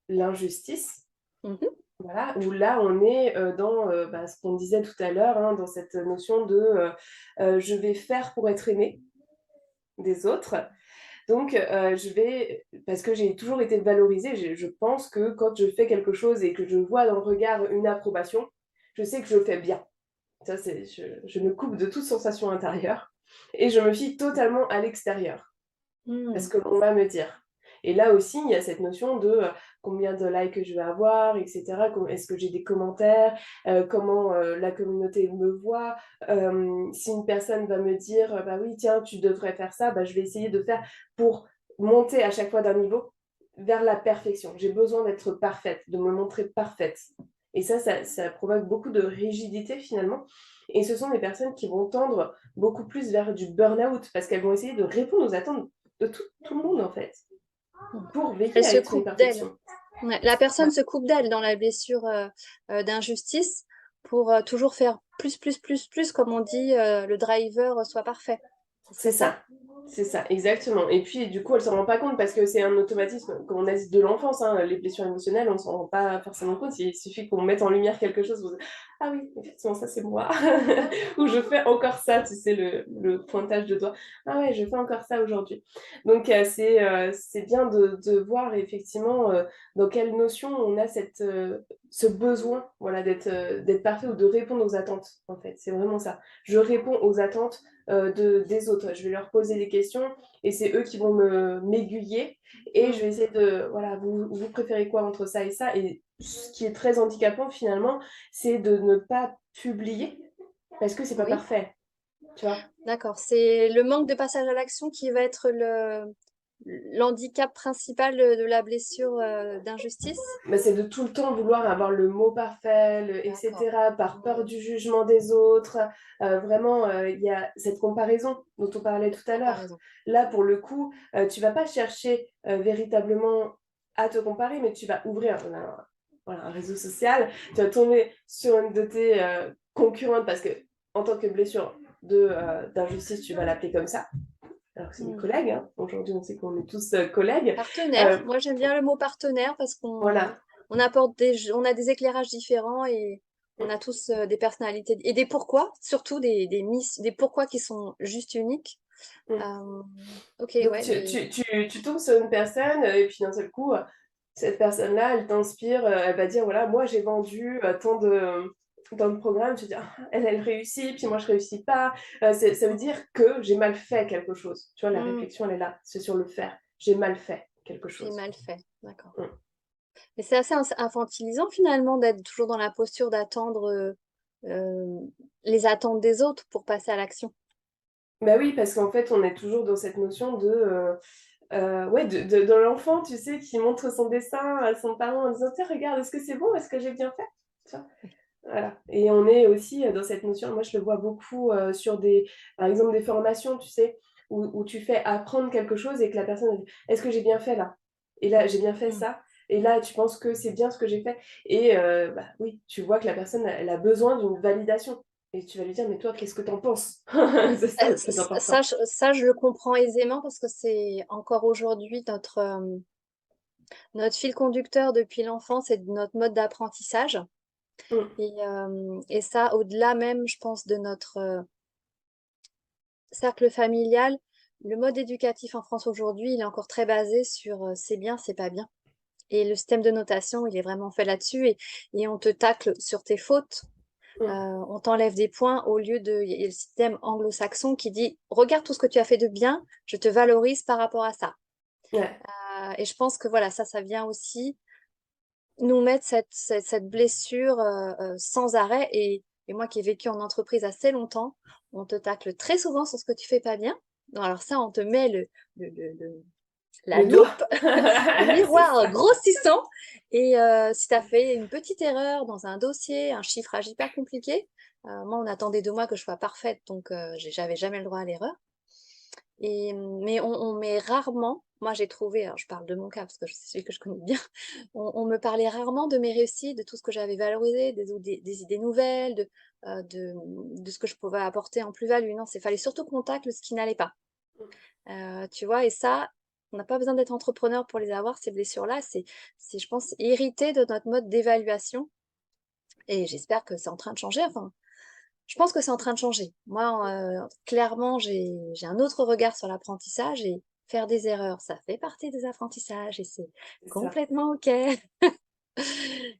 l'injustice. Mhm. Voilà, où là, on est dans bah, ce qu'on disait tout à l'heure, hein, dans cette notion de je vais faire pour être aimé des autres. Donc, parce que j'ai toujours été valorisée, je pense que quand je fais quelque chose et que je vois dans le regard une approbation, je sais que je le fais bien. Ça, je me coupe de toute sensation intérieure et je me fie totalement à l'extérieur, à ce Mm. que l'on va me dire. Et là aussi, il y a cette notion de combien de likes je vais avoir, etc. Est-ce que j'ai des commentaires, comment la communauté me voit. Si une personne va me dire, bah oui, tiens, tu devrais faire ça, bah, je vais essayer de faire pour monter à chaque fois d'un niveau vers la perfection. J'ai besoin d'être parfaite, de me montrer parfaite. Et ça provoque beaucoup de rigidité finalement. Et ce sont des personnes qui vont tendre beaucoup plus vers du burn-out parce qu'elles vont essayer de répondre aux attentes de tout le monde en fait, Mm. pour Elle veiller à se être une coupe d'elle. perfection. Ouais, la Ouais, personne se coupe d'elle dans la blessure d'injustice pour toujours faire plus, comme on dit, le driver soit parfait. Ce serait c'est ça? ça, exactement. Et puis du coup, elle s'en rend pas compte parce que c'est un automatisme qu'on a de l'enfance, hein. Les blessures émotionnelles, on s'en rend pas forcément compte. Il suffit qu'on mette en lumière quelque chose. Ah oui, effectivement, ça c'est moi. Ou je fais encore ça, tu sais, le pointage de doigt. Ah ouais, je fais encore ça aujourd'hui. Donc c'est bien de voir effectivement dans quelle notion on a ce besoin, voilà, d'être parfait ou de répondre aux attentes, en fait. C'est vraiment ça. Je réponds aux attentes des autres. Je vais leur poser des questions et c'est eux qui vont m'aiguiller, et je Mm. vais essayer de, voilà, vous préférez quoi entre ça et ça. Et ce qui est très handicapant finalement, c'est de ne pas publier parce que c'est pas Oui, parfait, tu vois. d'accord. C'est le manque de passage à l'action qui va être l'handicap principal de la blessure d'injustice? Mais c'est de tout le temps vouloir avoir le mot parfait, D'accord. etc., par peur du jugement des autres. Vraiment, il y a cette comparaison dont on parlait tout à l'heure. Comparaison. Là, pour le coup, tu vas pas chercher véritablement à te comparer, mais tu vas ouvrir voilà, un réseau social, tu vas tomber sur une de tes concurrentes, parce que en tant que blessure d'injustice, tu vas l'appeler comme ça, alors que c'est une Hmm. collègue. Hein. Aujourd'hui, on sait qu'on est tous collègues. Partenaire. Euh, Moi, j'aime bien le mot partenaire parce qu'on voilà. on apporte on a des éclairages différents et on a tous des personnalités et des pourquoi, surtout des pourquoi qui sont juste uniques. Mm. Euh, ok, Donc, ouais, mais tu tombes sur une personne et puis d'un seul coup, cette personne-là, elle t'inspire, elle va dire, voilà, moi j'ai vendu tant de programmes, tu te dis, ah, elle réussit, puis moi je réussis pas. Ça veut dire que j'ai mal fait quelque chose. Tu vois, la hmm, réflexion, elle est là, c'est sur le faire. J'ai mal fait quelque j'ai chose. mal fait. D'accord. Mm. Mais c'est assez infantilisant finalement d'être toujours dans la posture d'attendre euh, les attentes des autres pour passer à l'action. Bah oui, parce qu'en fait, on est toujours dans cette notion ouais, de l'enfant, tu sais, qui montre son dessin à son parent en disant, tiens, regarde, est-ce que c'est bon? Est-ce que j'ai bien fait? Tu vois. Voilà. Et on est aussi dans cette notion, moi je le vois beaucoup sur par exemple, des formations, tu sais, où tu fais apprendre quelque chose et que la personne dit, est-ce que j'ai bien fait là? Et là, j'ai bien fait Hmm. ça. Et là, tu penses que c'est bien ce que j'ai fait. Et bah, oui, tu vois que la personne, elle a besoin d'une validation. Et tu vas lui dire, mais toi, qu'est-ce que t'en penses? C'est ça le plus important. Ça, je le comprends aisément parce que c'est encore aujourd'hui notre fil conducteur depuis l'enfance et notre mode d'apprentissage. Mm, Et ça, au-delà même, je pense, de notre cercle familial, le mode éducatif en France aujourd'hui, il est encore très basé sur c'est bien, c'est pas bien. Et le système de notation, il est vraiment fait là-dessus et on te tacle sur tes fautes. mm. On t'enlève des points au lieu de... Il y a le système anglo-saxon qui dit, regarde tout ce que tu as fait de bien, je te valorise par rapport à ça. Ouais, Et je pense que voilà, ça vient aussi nous mettre cette blessure sans arrêt. Et moi qui ai vécu en entreprise assez longtemps, on te tacle très souvent sur ce que tu fais pas bien. Non, alors ça, on te met la le doigt. loupe, le C'est miroir ça. grossissant. Et si tu as fait une petite erreur dans un dossier, un chiffrage hyper compliqué, moi, on attendait de moi que je sois parfaite, donc j'avais jamais le droit à l'erreur. Mais on met rarement, moi j'ai trouvé, alors je parle de mon cas parce que c'est celui que je connais bien, on me parlait rarement de mes réussites, de tout ce que j'avais valorisé, des idées nouvelles, de ce que je pouvais apporter en plus-value. Non, il fallait surtout qu'on tacle ce qui n'allait pas. Tu vois, et ça, on n'a pas besoin d'être entrepreneur pour les avoir, ces blessures-là. Je pense, hérité de notre mode d'évaluation. Et j'espère que c'est en train de changer. Enfin, je pense que c'est en train de changer. Moi, clairement, j'ai un autre regard sur l'apprentissage et faire des erreurs, ça fait partie des apprentissages et c'est C'est ça. complètement OK.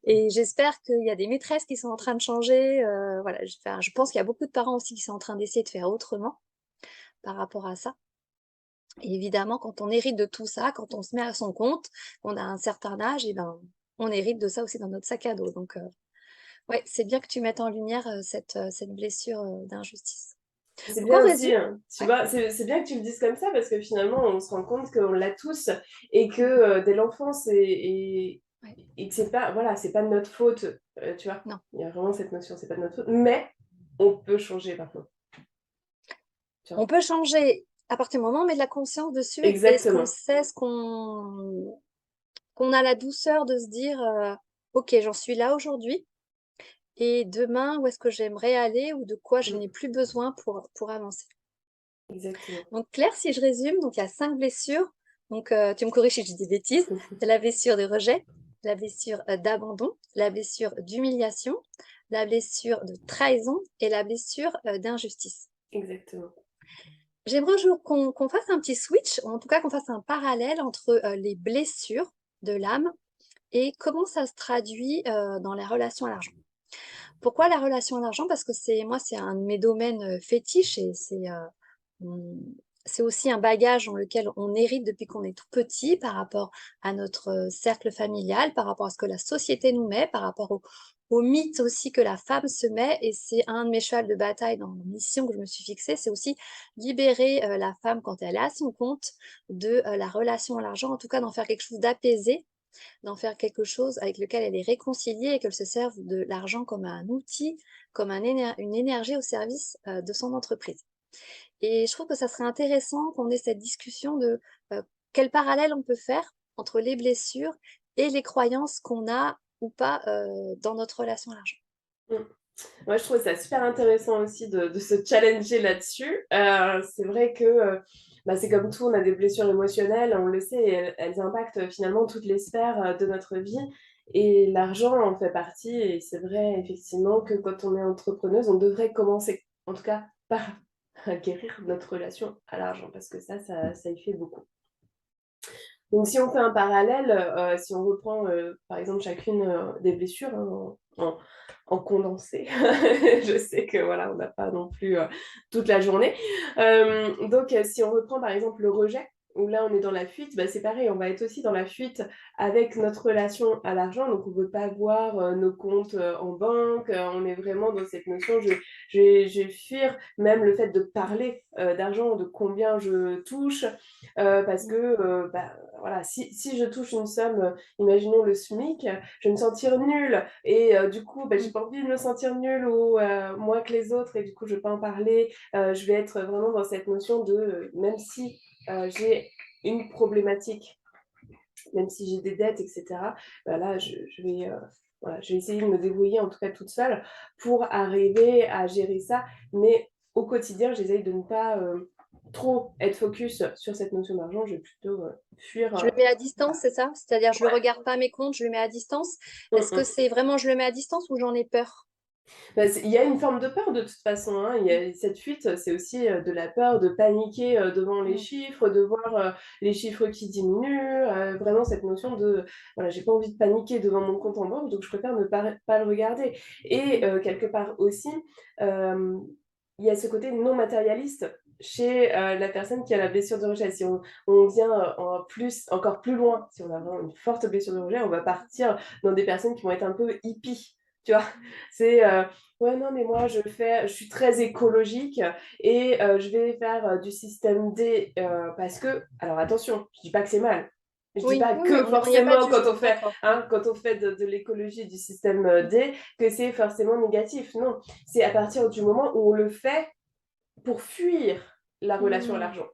Et j'espère qu'il y a des maîtresses qui sont en train de changer. Voilà, enfin, je pense qu'il y a beaucoup de parents aussi qui sont en train d'essayer de faire autrement par rapport à ça. Et évidemment, quand on hérite de tout ça, quand on se met à son compte, qu'on a un certain âge, et ben, on hérite de ça aussi dans notre sac à dos. Donc, ouais, c'est bien que tu mettes en lumière cette blessure d'injustice. C'est Donc, on bien résume. aussi, hein, tu Ouais. vois, c'est bien que tu le dises comme ça parce que finalement, on se rend compte qu'on l'a tous et que Mhm. dès l'enfance Ouais. et que c'est pas, voilà, c'est pas de notre faute, tu vois. Non. Il y a vraiment cette notion, c'est pas de notre faute, mais on peut changer par contre, tu vois. On peut changer à partir du moment où on met de la conscience dessus et ce qu'on Exactement, sait, qu'on a la douceur de se dire, OK, j'en suis là aujourd'hui et demain, où est-ce que j'aimerais aller ou de quoi je Mm, n'ai plus besoin pour avancer. exactement. Donc Claire, si je résume, donc il y a 5 blessures. Donc tu me corriges si je dis des bêtises. C'est la blessure de rejet, la blessure d'abandon, la blessure d'humiliation, la blessure de trahison et la blessure d'injustice. Exactement. J'aimerais un jour qu'on fasse un petit switch, ou en tout cas qu'on fasse un parallèle entre les blessures de l'âme et comment ça se traduit dans la relation à l'argent. Pourquoi la relation à l'argent? Parce que c'est un de mes domaines fétiches et hum, c'est aussi un bagage dans lequel on hérite depuis qu'on est tout petit par rapport à notre, cercle familial, par rapport à ce que la société nous met, par rapport aux mythes aussi que la femme se met et c'est un de mes chevals de bataille dans la mission que je me suis fixée, c'est aussi libérer, la femme quand elle est à son compte de, la relation à l'argent, en tout cas d'en faire quelque chose d'apaisé, d'en faire quelque chose avec lequel elle est réconciliée et qu'elle se serve de l'argent comme un outil, comme une énergie au service, de son entreprise. Et je trouve que ça serait intéressant qu'on ait cette discussion de, quel parallèle on peut faire entre les blessures et les croyances qu'on a ou pas, dans notre relation à l'argent. Mmh. Moi, je trouve ça super intéressant aussi de se challenger là-dessus. C'est vrai que bah, c'est comme tout, on a des blessures émotionnelles, on le sait, et elles impactent finalement toutes les sphères de notre vie. Et l'argent en fait partie. Et c'est vrai, effectivement, que quand on est entrepreneuse, on devrait commencer, en tout cas, par guérir notre relation à l'argent, parce que ça y fait beaucoup. Donc, si on fait un parallèle, si on reprend par exemple chacune des blessures hein, en condensé, je sais que voilà, on n'a pas non plus toute la journée. Donc, si on reprend par exemple le rejet, où là on est dans la fuite, bah, c'est pareil, on va être aussi dans la fuite avec notre relation à l'argent. Donc, on ne veut pas voir nos comptes en banque, on est vraiment dans cette notion, je vais fuir même le fait de parler d'argent, de combien je touche, parce que bah, voilà, si je touche une somme, imaginons le SMIC, je vais me sentir nulle. Et du coup, bah, j'ai Mmh. pas envie de me sentir nulle ou moins que les autres, et du coup, je vais pas en parler. Je vais être vraiment dans cette notion de, même si j'ai une problématique, même si j'ai des dettes, etc., bah, là, je vais. Voilà, je vais essayer de me débrouiller, en tout cas toute seule, pour arriver à gérer ça. Mais au quotidien, j'essaye de ne pas trop être focus sur cette notion d'argent. Je vais plutôt fuir. Je le mets à distance, Voilà. c'est ça? C'est-à-dire je le Ouais. regarde pas mes comptes, je le mets à distance? Mm, Est-ce que mm. c'est vraiment je le mets à distance ou j'en ai peur? Bah, il y a une forme de peur de toute façon. Hein. Il y Mmh. a cette fuite, c'est aussi de la peur de paniquer devant les Mmh. chiffres, de voir les chiffres qui diminuent. Vraiment cette notion de, voilà, j'ai pas envie de paniquer devant mon compte en banque, donc je préfère ne pas le regarder. Et quelque part aussi, euh, il y a ce côté non matérialiste chez la personne qui a la blessure de rejet. Si on vient encore plus loin, si on a vraiment une forte blessure de rejet, on va partir dans des personnes qui vont être un peu hippies, tu vois. C'est ouais, non, mais moi je suis très écologique et je vais faire du système D parce que, alors attention, je dis pas que c'est mal. Je dis Oui, pas oui, oui, que il y a pas de forcément jugement, d'accord. Mmh. quand on fait de l'écologie du système Mmh. D, que c'est forcément négatif. Non, c'est à partir du moment où on le fait pour fuir la relation à Mmh. l'argent.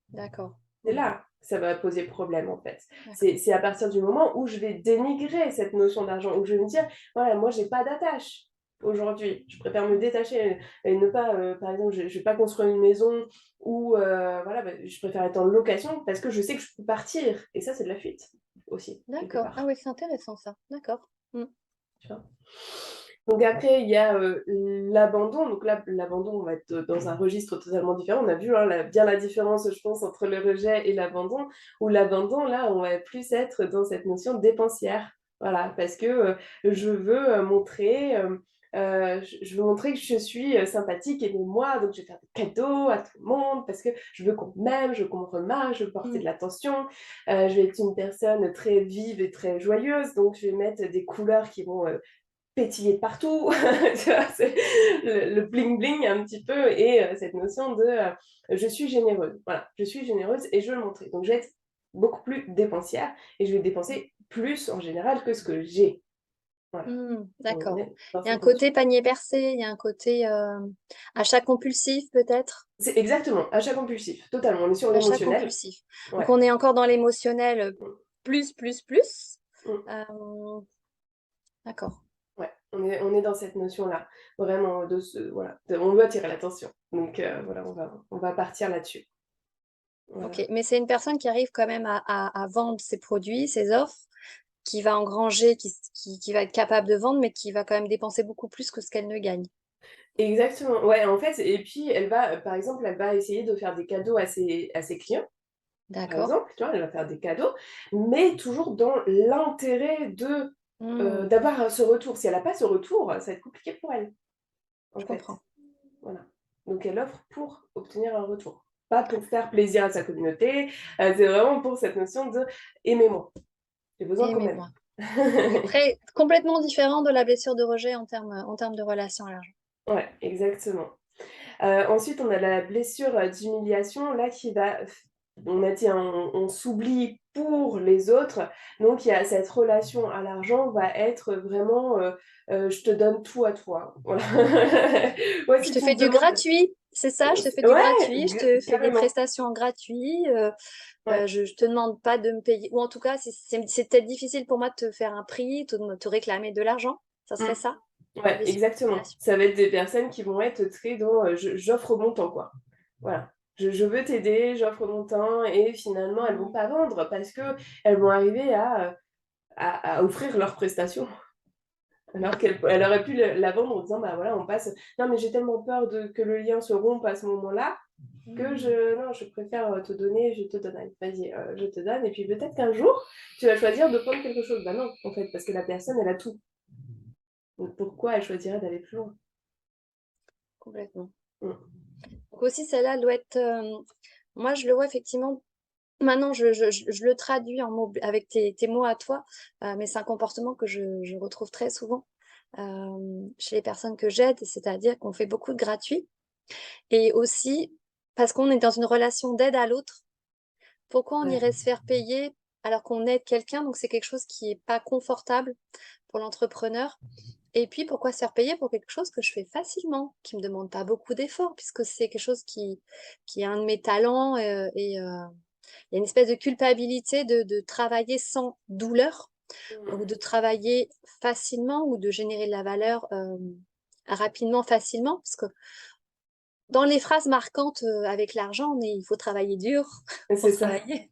D'accord. C'est Mmh. là que ça va poser problème en fait. D'accord. C'est à partir du moment où je vais dénigrer cette notion d'argent, où je vais me dire, voilà, moi j'ai pas d'attache aujourd'hui. Je préfère me Mmh. détacher et ne pas, par exemple, je vais pas construire une maison ou voilà, bah, je préfère être en location parce que je sais que je peux partir. Et ça, c'est de la fuite aussi, quelque D'accord. Ah part. oui, c'est intéressant ça. D'accord. Mmh. Tu vois. Donc après, il y a l'abandon. Donc là, l'abandon, on va être dans un registre totalement différent. On a vu hein, bien la différence, je pense, entre le rejet et l'abandon. Ou l'abandon, là, on va plus être dans cette notion dépensière. Voilà, parce que je veux montrer... je veux montrer que je suis sympathique et moi, donc je vais faire des cadeaux à tout le monde parce que je veux qu'on m'aime, je veux qu'on me remarque, je veux porter Mmh. de l'attention. Je vais être une personne très vive et très joyeuse, donc je vais mettre des couleurs qui vont pétiller de partout, tu vois, c'est le bling bling un petit peu et cette notion de je suis généreuse. Voilà, je suis généreuse et je veux le montrer. Donc je vais être beaucoup plus dépensière et je vais dépenser plus en général que ce que j'ai. Voilà, Mmh. on D'accord. est dans Il y a un cette notion. côté panier percé, il y a un côté, achat compulsif peut-être? C'est exactement, achat compulsif, totalement. On est sur Achat l'émotionnel. compulsif. Donc Ouais. on est encore dans l'émotionnel, Mm, plus, plus, plus. mm. Hem, d'accord. Ouais, on est dans cette notion-là, vraiment voilà, on veut attirer l'attention. Donc voilà, on va partir là-dessus. OK, Voilà. mais c'est une personne qui arrive quand même à vendre ses produits, ses offres, qui va engranger, qui va être capable de vendre, mais qui va quand même dépenser beaucoup plus que ce qu'elle ne gagne. Exactement, ouais, en fait et puis elle va, par exemple, elle va essayer de faire des cadeaux à ses clients, par D'accord. exemple, tu vois? Elle va faire des cadeaux, mais toujours dans l'intérêt de, Mmh, d'avoir, ce retour. Si elle a pas ce retour, ça va être compliqué pour elle, je en fait. comprends. Voilà. Donc elle offre pour obtenir un retour. pas pour faire plaisir à sa communauté, c'est vraiment pour cette notion de aimez-moi, j'ai besoin qu'on m'aime. Aimez-moi. Très complètement différent de la blessure de rejet en termes de relation à l'argent. Ouais, exactement. Ensuite, on a la blessure, d'humiliation, là, qui va on a dit, hein, on s'oublie pour les autres, donc il y a cette relation à l'argent va être vraiment, je te donne tout à toi. Voilà. Ouais, Je si te tu fais me du demandes gratuit, c'est ça? Je te fais du ouais, gratuit, je te fais des carrément. prestations gratuites, Ouais. je te demande pas de me payer ou en tout cas, c'est peut-être difficile pour moi de te faire un prix, te réclamer de l'argent. Ça serait Mmh. ça? La Ouais, blessure exactement. d'humiliation. Ça va être des personnes qui vont être très dans, j'offre mon temps, quoi. Voilà. Je veux t'aider, j'offre mon temps et finalement, elles vont Mmh. pas vendre parce qu'elles vont arriver à offrir leurs prestations. Alors qu'elle aurait pu la vendre en disant, bah voilà, on passe. Non, mais j'ai tellement peur que le lien se rompe à ce moment-là que Mmh. non, je préfère te donner, je te donne. Allez, vas-y, je te donne. Et puis peut-être qu'un jour, tu vas choisir de prendre quelque chose. Bah non, en fait, parce que la personne, elle a tout. Donc pourquoi elle choisirait d'aller plus loin? Complètement. Mm. Donc aussi celle-là doit être, moi je le vois effectivement maintenant je le traduis en mots avec tes mots à toi, mais c'est un comportement que je retrouve très souvent, chez les personnes que j'aide, c'est-à-dire qu'on fait beaucoup de gratuit et aussi parce qu'on est dans une relation d'aide à l'autre. Pourquoi on Ouais. irait se faire payer alors qu'on aide quelqu'un? Donc c'est quelque chose qui est pas confortable pour l'entrepreneur et puis pourquoi se faire payer pour quelque chose que je fais facilement, qui me demande pas beaucoup d'efforts puisque c'est quelque chose qui est un de mes talents, il y a une espèce de culpabilité de travailler sans douleur ou Mm. de travailler facilement ou de générer de la valeur, rapidement, facilement. Parce que dans les phrases marquantes, avec l'argent, il faut travailler dur pour C'est ça, travailler.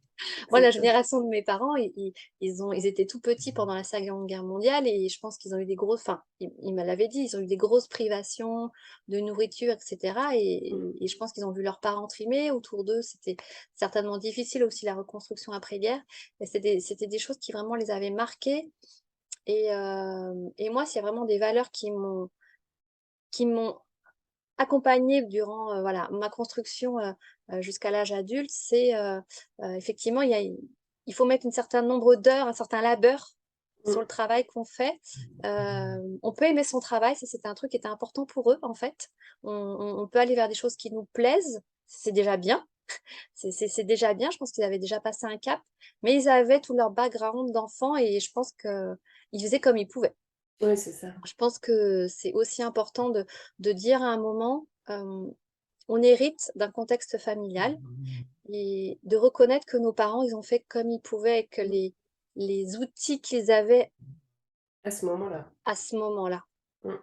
Moi, la exactement. génération de mes parents, ils étaient tout petits pendant la Seconde Guerre mondiale et je pense qu'ils ont eu des grosses, enfin, ils me l'avaient dit, ils ont eu des grosses privations de nourriture, etc. Mm. Et je pense qu'ils ont vu leurs parents trimer autour d'eux. C'était certainement difficile aussi la reconstruction après-guerre. Mais c'était des choses qui vraiment les avaient marqués. Et moi, s'il y a vraiment des valeurs qui m'ont accompagnée durant, voilà, ma construction, jusqu'à l'âge adulte, c'est, effectivement, il faut mettre un certain nombre d'heures, un certain labeur sur Mm. le travail qu'on fait. On peut aimer son travail, ça c'était un truc qui était important pour eux, en fait. On peut aller vers des choses qui nous plaisent, c'est déjà bien. C'est déjà bien, je pense qu'ils avaient déjà passé un cap, mais ils avaient tout leur background d'enfants et je pense qu'ils faisaient comme ils pouvaient. Ouais, c'est ça. Je pense que c'est aussi important de dire à un moment, on hérite d'un contexte familial et de reconnaître que nos parents, ils ont fait comme ils pouvaient et que Mm. les outils qu'ils avaient À ce moment-là. à ce moment-là. Mm.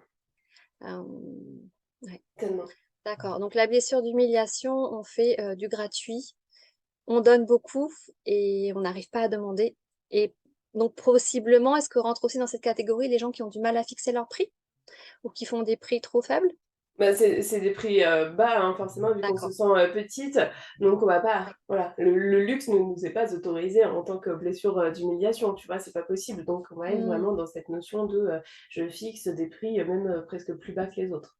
Ouais, Tellement. d'accord. Donc la blessure d'humiliation, on fait du gratuit, on donne beaucoup et on n'arrive pas à demander. Et donc possiblement, est-ce que rentre aussi dans cette catégorie les gens qui ont du mal à fixer leur prix ou qui font des prix trop faibles? Bah, c'est des prix, bas, hein, forcément, vu qu'on se D'accord. sent, petite, donc on va pas Ouais. voilà, le luxe ne nous est pas autorisé en tant que blessure, d'humiliation, tu vois? C'est pas possible, donc on va être Mmh. vraiment dans cette notion de, je fixe des prix, même, presque plus bas que les autres.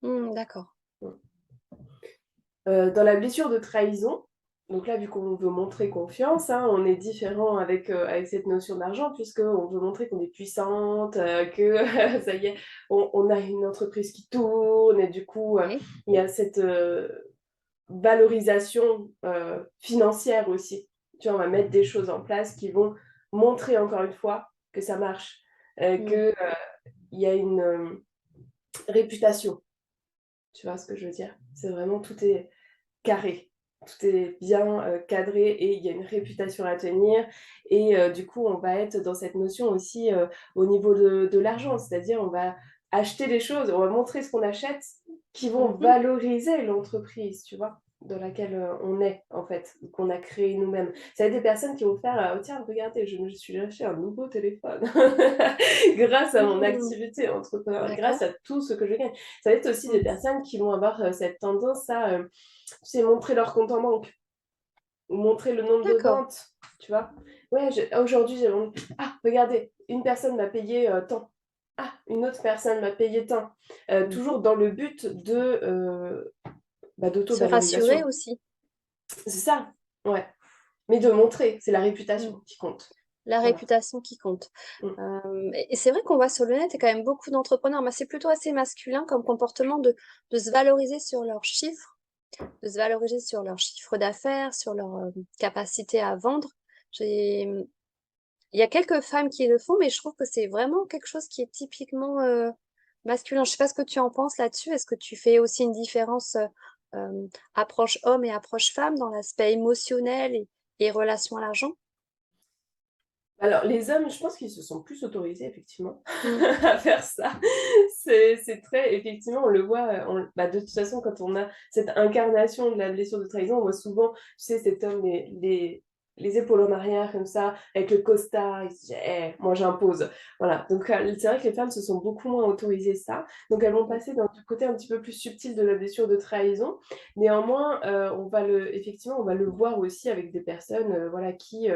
Mmh, d'accord. Mmh. Dans la blessure de trahison, donc là, vu qu'on veut montrer confiance, hein, on est différent avec cette notion d'argent puisqu'on veut montrer qu'on est puissante, que ça y est, on a une entreprise qui tourne et du coup, Oui. il y a cette, valorisation, financière aussi. Tu vois, on va mettre des choses en place qui vont montrer encore une fois que ça marche, Mmh. que, il y a une, réputation. Tu vois ce que je veux dire? C'est vraiment tout est carré. Tout est bien, cadré et il y a une réputation à tenir et du coup, on va être dans cette notion aussi, au niveau de l'argent. C'est-à-dire, on va acheter des choses, on va montrer ce qu'on achète qui vont Mmh. valoriser l'entreprise, tu vois? Dans laquelle, on est, en fait, qu'on a créé nous-mêmes. Ça va être des personnes qui vont faire, «Tiens, regardez, je me suis acheté un nouveau téléphone grâce à mon Mmh. activité entrepreneuriale, grâce D'accord. à tout ce que je gagne». Ça va être aussi des Mmh. personnes qui vont avoir, cette tendance à, tu sais, montrer leur compte en banque ou montrer le nombre de D'accord. ventes, tu vois? Ouais, aujourd'hui, j'ai vendu ah, regardez, une personne m'a payé, tant. Ah, une autre personne m'a payé tant. Mmh Toujours mh. dans le but de, bah, Se rassurer d'auto-valorisation. aussi. C'est ça, ouais. Mais de montrer, c'est la Mmh. réputation qui compte. La Voilà. réputation qui compte. Mmh. Et c'est vrai qu'on voit sur le net, il y a quand même beaucoup d'entrepreneurs, mais c'est plutôt assez masculin comme comportement de se valoriser sur leurs chiffres, de se valoriser sur leur chiffre d'affaires, sur leur, capacité à vendre. J'ai, il y a quelques femmes qui le font, mais je trouve que c'est vraiment quelque chose qui est typiquement, masculin. Je sais pas ce que tu en penses là-dessus. Est-ce que tu fais aussi une différence, approche homme et approche femme dans l'aspect émotionnel et relation à l'argent? Alors les hommes, je pense qu'ils se sont plus autorisés effectivement Mmh. à faire ça. C'est très effectivement, on le voit, bah, de toute façon quand on a cette incarnation de la blessure de trahison, on voit souvent, tu sais, cet homme les épaules en arrière comme ça, avec le costard, il se dit: «Eh, moi j'impose». Voilà, donc c'est vrai que les femmes se sont beaucoup moins autorisées ça, donc elles vont Mmh. passer dans du côté un petit peu plus subtil de la blessure de trahison. Néanmoins, on va le effectivement, on va le voir aussi avec des personnes, voilà, qui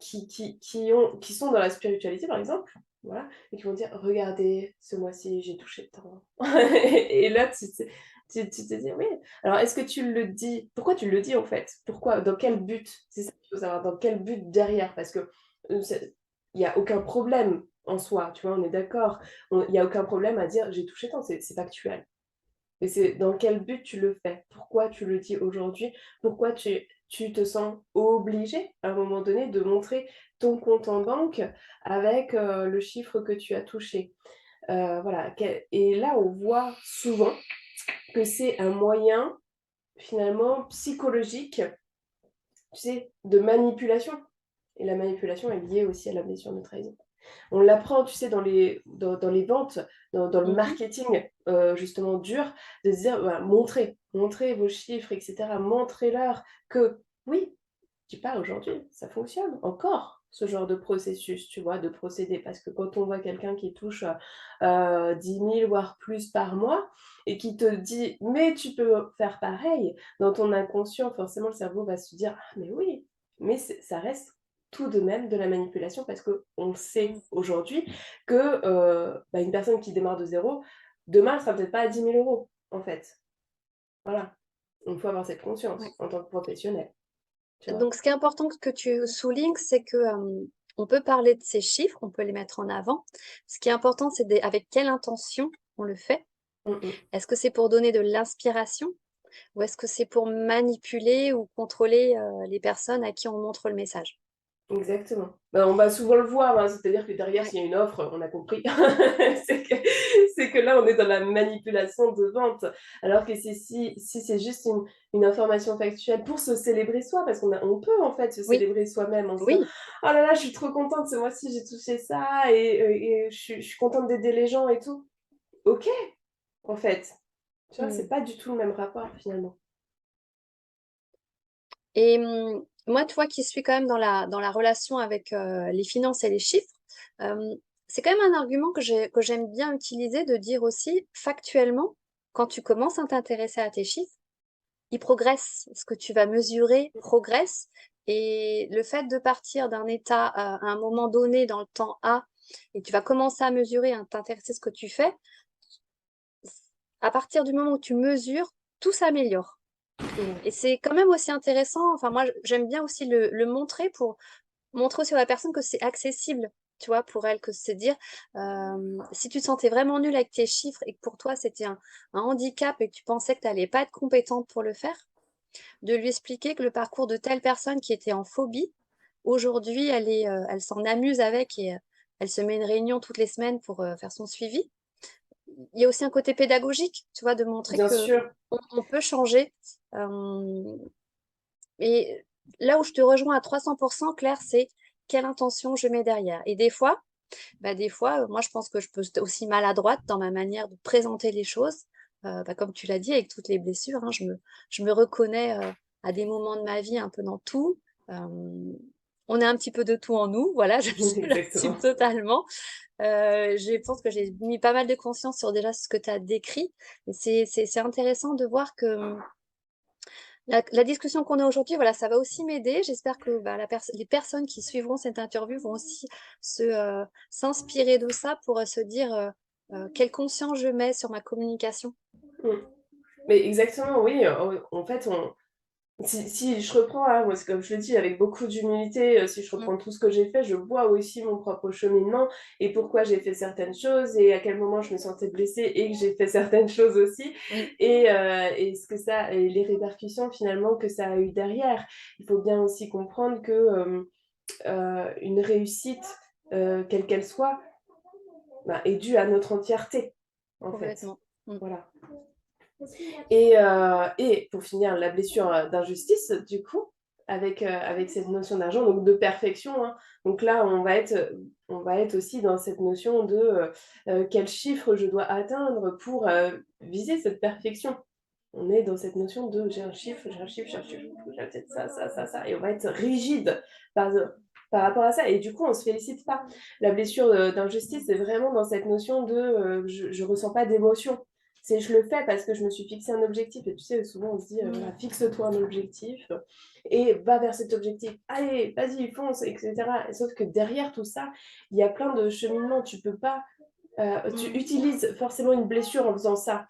qui sont dans la spiritualité, par exemple, voilà, et qui vont dire: «Regardez, ce mois-ci, j'ai touché tant». Et là, tu te dis: «Oui». Alors est-ce que tu le dis pourquoi tu le dis, en fait? Pourquoi? Dans quel but? C'est ça qu'il faut savoir, dans quel but derrière? Parce que, c'est il y a aucun problème en soi, tu vois? On est d'accord. Il y a aucun problème à dire: «J'ai touché tant», c'est factuel. Et c'est dans quel but tu le fais? Pourquoi tu le dis aujourd'hui? Pourquoi tu te sens obligé, à un moment donné, de montrer ton compte en banque avec, le chiffre que tu as touché? Voilà, et là, on voit souvent que c'est un moyen, finalement, psychologique, tu sais, de manipulation, et la manipulation est liée aussi à la blessure de trahison. On l'apprend, tu sais, dans les ventes, dans le Mmh. marketing, justement dur, de se dire, voilà, montrez vos chiffres et cetera. Montrez-leur que oui, je dis pas aujourd'hui, ça fonctionne encore ce genre de processus, tu vois, de procédé. Parce que quand on voit quelqu'un qui touche, 10 000 voire plus par mois et qui te dit: «Mais tu peux faire pareil», dans ton inconscient, forcément, le cerveau va se dire: «Ah mais oui», mais ça reste tout de même de la manipulation parce qu'on Mmh. sait aujourd'hui que, bah, une personne qui démarre de zéro, demain, elle sera peut-être pas à 10 000 € en fait. Voilà. Il faut avoir cette conscience Ouais. en tant que professionnel, tu vois? Donc ce qui est important que tu soulignes, c'est que, on peut parler de ces chiffres, on peut les mettre en avant. Ce qui est important, c'est avec quelle intention on le fait. Mmh mh. Est-ce que c'est pour donner de l'inspiration ou est-ce que c'est pour manipuler ou contrôler, les personnes à qui on montre le message? Exactement. Bah, on va souvent le voir, hein, c'est-à-dire que derrière, Ouais, s'il y a une offre, on a compris. C'est que c'est que là, on est dans la manipulation de vente. Alors que si c'est juste une information factuelle pour se célébrer soi, parce on peut en fait se oui, célébrer soi-même en se disant: oui. «Oh là là, je suis trop contente, ce mois-ci, j'ai touché ça et je suis contente d'aider les gens et tout». OK, en fait. Tu vois? Mmh. C'est pas du tout le même rapport finalement. Et moi, tu vois, qui suis quand même dans la relation avec, les finances et les chiffres, hem, c'est quand même un argument que j'aime bien utiliser de dire aussi factuellement, quand tu commences à t'intéresser à tes chiffres, ils progressent. Ce que tu vas mesurer progresse et le fait de partir d'un état, à un moment donné dans le temps A et tu vas commencer à mesurer, à t'intéresser à ce que tu fais, à partir du moment où tu mesures, tout s'améliore. Et Ouais. c'est quand même aussi intéressant, enfin moi j'aime bien aussi le montrer pour montrer aussi à la personne que c'est accessible, tu vois? Pour elle, que c'est dire, si tu te sentais vraiment nulle avec tes chiffres et que pour toi c'était un handicap et que tu pensais que tu allais pas être compétente pour le faire, de lui expliquer que le parcours de telle personne qui était en phobie, aujourd'hui elle s'en amuse avec et elle se met une réunion toutes les semaines pour, faire son suivi. Il y a aussi un côté pédagogique, tu vois? De montrer Bien qu'on sûr. on peut changer, hem et là où je te rejoins à 300 Claire, c'est quelle intention je mets derrière et des fois, moi je pense que je peux être aussi maladroite dans ma manière de présenter les choses. Comme tu l'as dit avec toutes les blessures, hein, je me reconnais, à des moments de ma vie un peu dans tout. Hem, on a un petit peu de tout en nous, voilà, je l'assume Exactement. totalement. Je pense que j'ai mis pas mal de conscience sur déjà ce que tu as décrit et c'est intéressant de voir que, la discussion qu'on a aujourd'hui, voilà, ça va aussi m'aider. J'espère que, bah, les personnes qui suivront cette interview vont aussi s'inspirer de ça pour, se dire, «Quelle conscience je mets sur ma communication?» Mmh. Mais exactement, oui, en fait, si je reprends, hein, moi, c'est comme je le dis avec beaucoup d'humilité, si je Mmh. reprends tout ce que j'ai fait, je vois aussi mon propre cheminement et pourquoi j'ai fait certaines choses et à quel moment je me sentais blessée et que j'ai fait certaines choses aussi Oui, et ce que ça et les répercussions finalement que ça a eu derrière. Il faut bien aussi comprendre que, une réussite, quelle qu'elle soit, bah, est due à notre entièreté, en fait. complètement. Mmh. Voilà. Et pour finir, la blessure d'injustice, du coup, avec cette notion d'argent, donc de perfection. Hein. Donc là, on va être aussi dans cette notion de quel chiffre je dois atteindre pour viser cette perfection. On est dans cette notion de j'ai un chiffre, j'ai un chiffre, j'ai un chiffre, j'ai peut-être ça, ça, ça, ça. Et on va être rigide par, par rapport à ça. Et du coup, on ne se félicite pas. La blessure d'injustice, c'est vraiment dans cette notion de je ne ressens pas d'émotion. C'est je le fais parce que je me suis fixé un objectif. Et tu sais, souvent on se dit, voilà, fixe-toi un objectif et va vers cet objectif. Allez, vas-y, fonce, etc. Et sauf que derrière tout ça, il y a plein de cheminements. Tu peux pas, tu utilises forcément une blessure en faisant ça.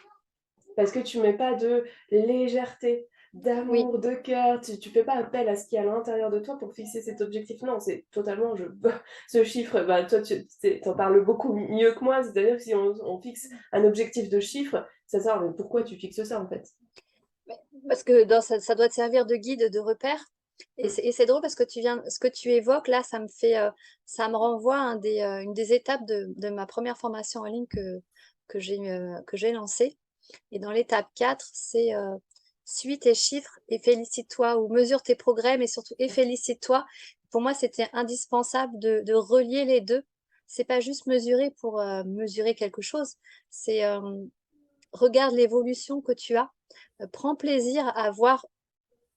Parce que tu mets pas de légèreté, Oui. d'amour, de cœur, tu fais pas appel à ce qu'il y a à l'intérieur de toi pour fixer cet objectif. Non, c'est totalement, ce chiffre, bah, toi, tu en parles beaucoup mieux que moi, c'est-à-dire que si on fixe un objectif de chiffre, ça sert, mais pourquoi tu fixes ça en fait? Parce que ça doit te servir de guide, de repère. Mm. Et c'est drôle parce que ce que tu évoques là, ça me renvoie à une des étapes de ma première formation en ligne que j'ai lancée. Et dans l'étape 4, c'est suis tes chiffres et félicite-toi, ou mesure tes progrès, mais surtout et félicite-toi. Pour moi, c'était indispensable de relier les deux. C'est pas juste mesurer pour mesurer quelque chose, c'est regarde l'évolution que tu as, prends plaisir à voir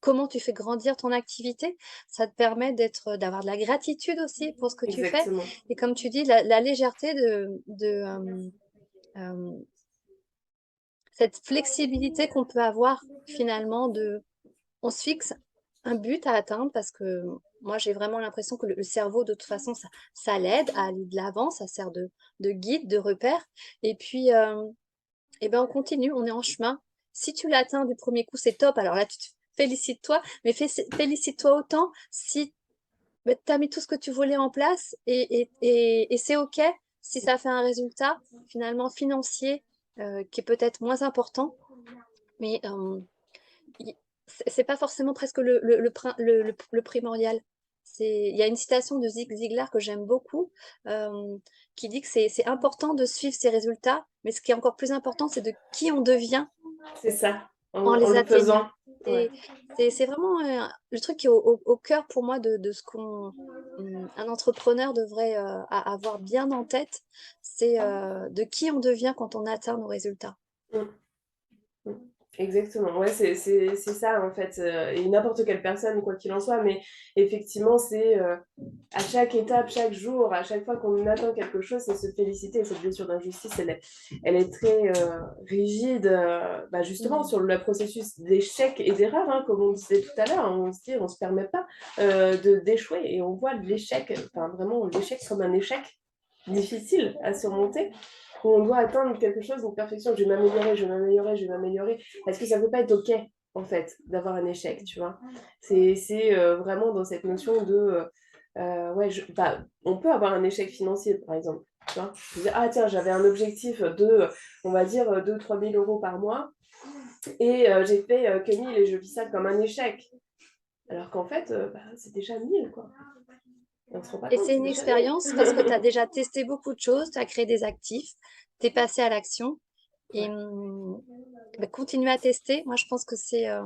comment tu fais grandir ton activité. Ça te permet d'avoir de la gratitude aussi pour ce que tu fais. Exactement. Et comme tu dis, la légèreté euh, cette flexibilité qu'on peut avoir finalement on se fixe un but à atteindre parce que moi j'ai vraiment l'impression que le cerveau de toute façon ça l'aide à aller de l'avant, ça sert de guide, de repère. Et puis et ben on continue, on est en chemin. Si tu l'atteins du premier coup, c'est top. Alors là, tu te félicite-toi, mais félicite-toi autant si tu as mis tout ce que tu voulais en place et c'est OK si ça fait un résultat finalement financier qui est peut-être moins important, mais c'est pas forcément presque le primordial. Il y a une citation de Zig Ziglar que j'aime beaucoup qui dit que c'est important de suivre ses résultats, mais ce qui est encore plus important, c'est de qui on devient C'est ça, en en les le atteignant. faisant. Ouais. C'est c'est vraiment le truc qui est au cœur pour moi de ce un entrepreneur devrait avoir bien en tête, c'est de qui on devient quand on atteint nos résultats. Mm. Mmh. Exactement, ouais, c'est ça en fait, et n'importe quelle personne, quoi qu'il en soit, mais effectivement, c'est à chaque étape, chaque jour, à chaque fois qu'on atteint quelque chose, c'est se féliciter. Et cette blessure d'injustice, elle est très rigide, bah, justement, Mm. sur le processus d'échec et d'erreur, hein, comme on disait tout à l'heure. Hein, on se dit, on se permet pas d'échouer et on voit l'échec, enfin vraiment l'échec comme un échec difficile à surmonter où on doit atteindre quelque chose, une perfection. Je vais m'améliorer, je vais m'améliorer, je vais m'améliorer. Parce que ça ne peut pas être OK, en fait, d'avoir un échec, tu vois. C'est vraiment dans cette notion de... ouais, bah, on peut avoir un échec financier, par exemple. Tu vois, ah tiens, j'avais un objectif de, on va dire, 2 000 3 000 euros par mois. Et j'ai fait que 1 000 et je vis ça comme un échec. Alors qu'en fait, bah, c'est déjà 1 000, quoi. Et on se rend pas Et compte, c'est c'est une déjà 1 000. expérience parce que tu as déjà testé beaucoup de choses, tu as créé des actifs, tu es passé à l'action et Ouais. bah, continue à tester. Moi, je pense que ça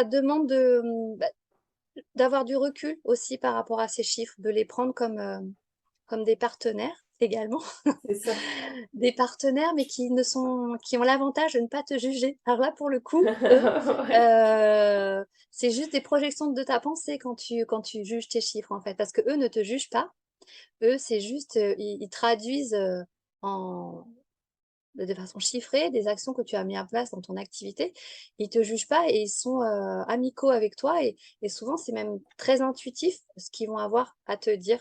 demande bah, d'avoir du recul aussi par rapport à ces chiffres, de les prendre comme des partenaires également, C'est ça. des partenaires, mais qui ont l'avantage de ne pas te juger. Alors là, pour le coup, eux, Ouais. c'est juste des projections de ta pensée quand tu juges tes chiffres, en fait, parce que eux ne te jugent pas. Eux, c'est juste, ils traduisent de façon chiffrée des actions que tu as mis en place dans ton activité. Ils te jugent pas et ils sont amicaux avec toi et souvent c'est même très intuitif ce qu'ils vont avoir à te dire.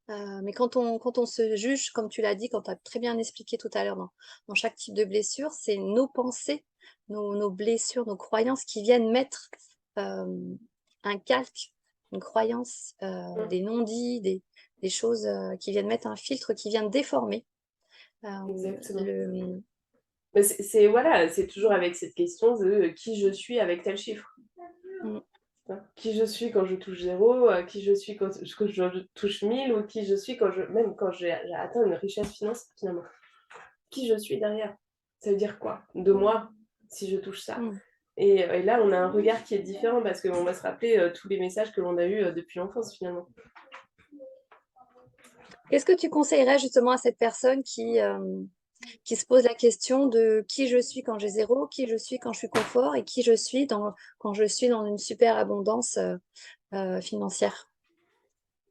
Mais quand on se juge, comme tu l'as dit, quand tu as très bien expliqué tout à l'heure dans chaque type de blessure, c'est nos pensées, nos blessures, nos croyances qui viennent mettre, un calque, une croyance, Mmh, des non-dits, des choses, qui viennent mettre un filtre, qui viennent déformer, exactement. le Mais voilà, c'est toujours avec cette question de, qui je suis avec tel chiffre. mmh, Hein. Qui je suis quand je touche 0, qui je suis quand je touche 1000 ou qui je suis même quand j'ai atteint une richesse finalement. Qui je suis derrière? Ça veut dire quoi de moi si je touche ça? mmh. Et là, on a un regard qui est différent parce qu'on va se rappeler, tous les messages que l'on a eus, depuis l'enfance finalement. Qu'est-ce que tu conseillerais justement à cette personne qui se pose la question de qui je suis quand j'ai zéro, qui je suis quand je suis confort et qui je suis quand je suis dans une super abondance financière.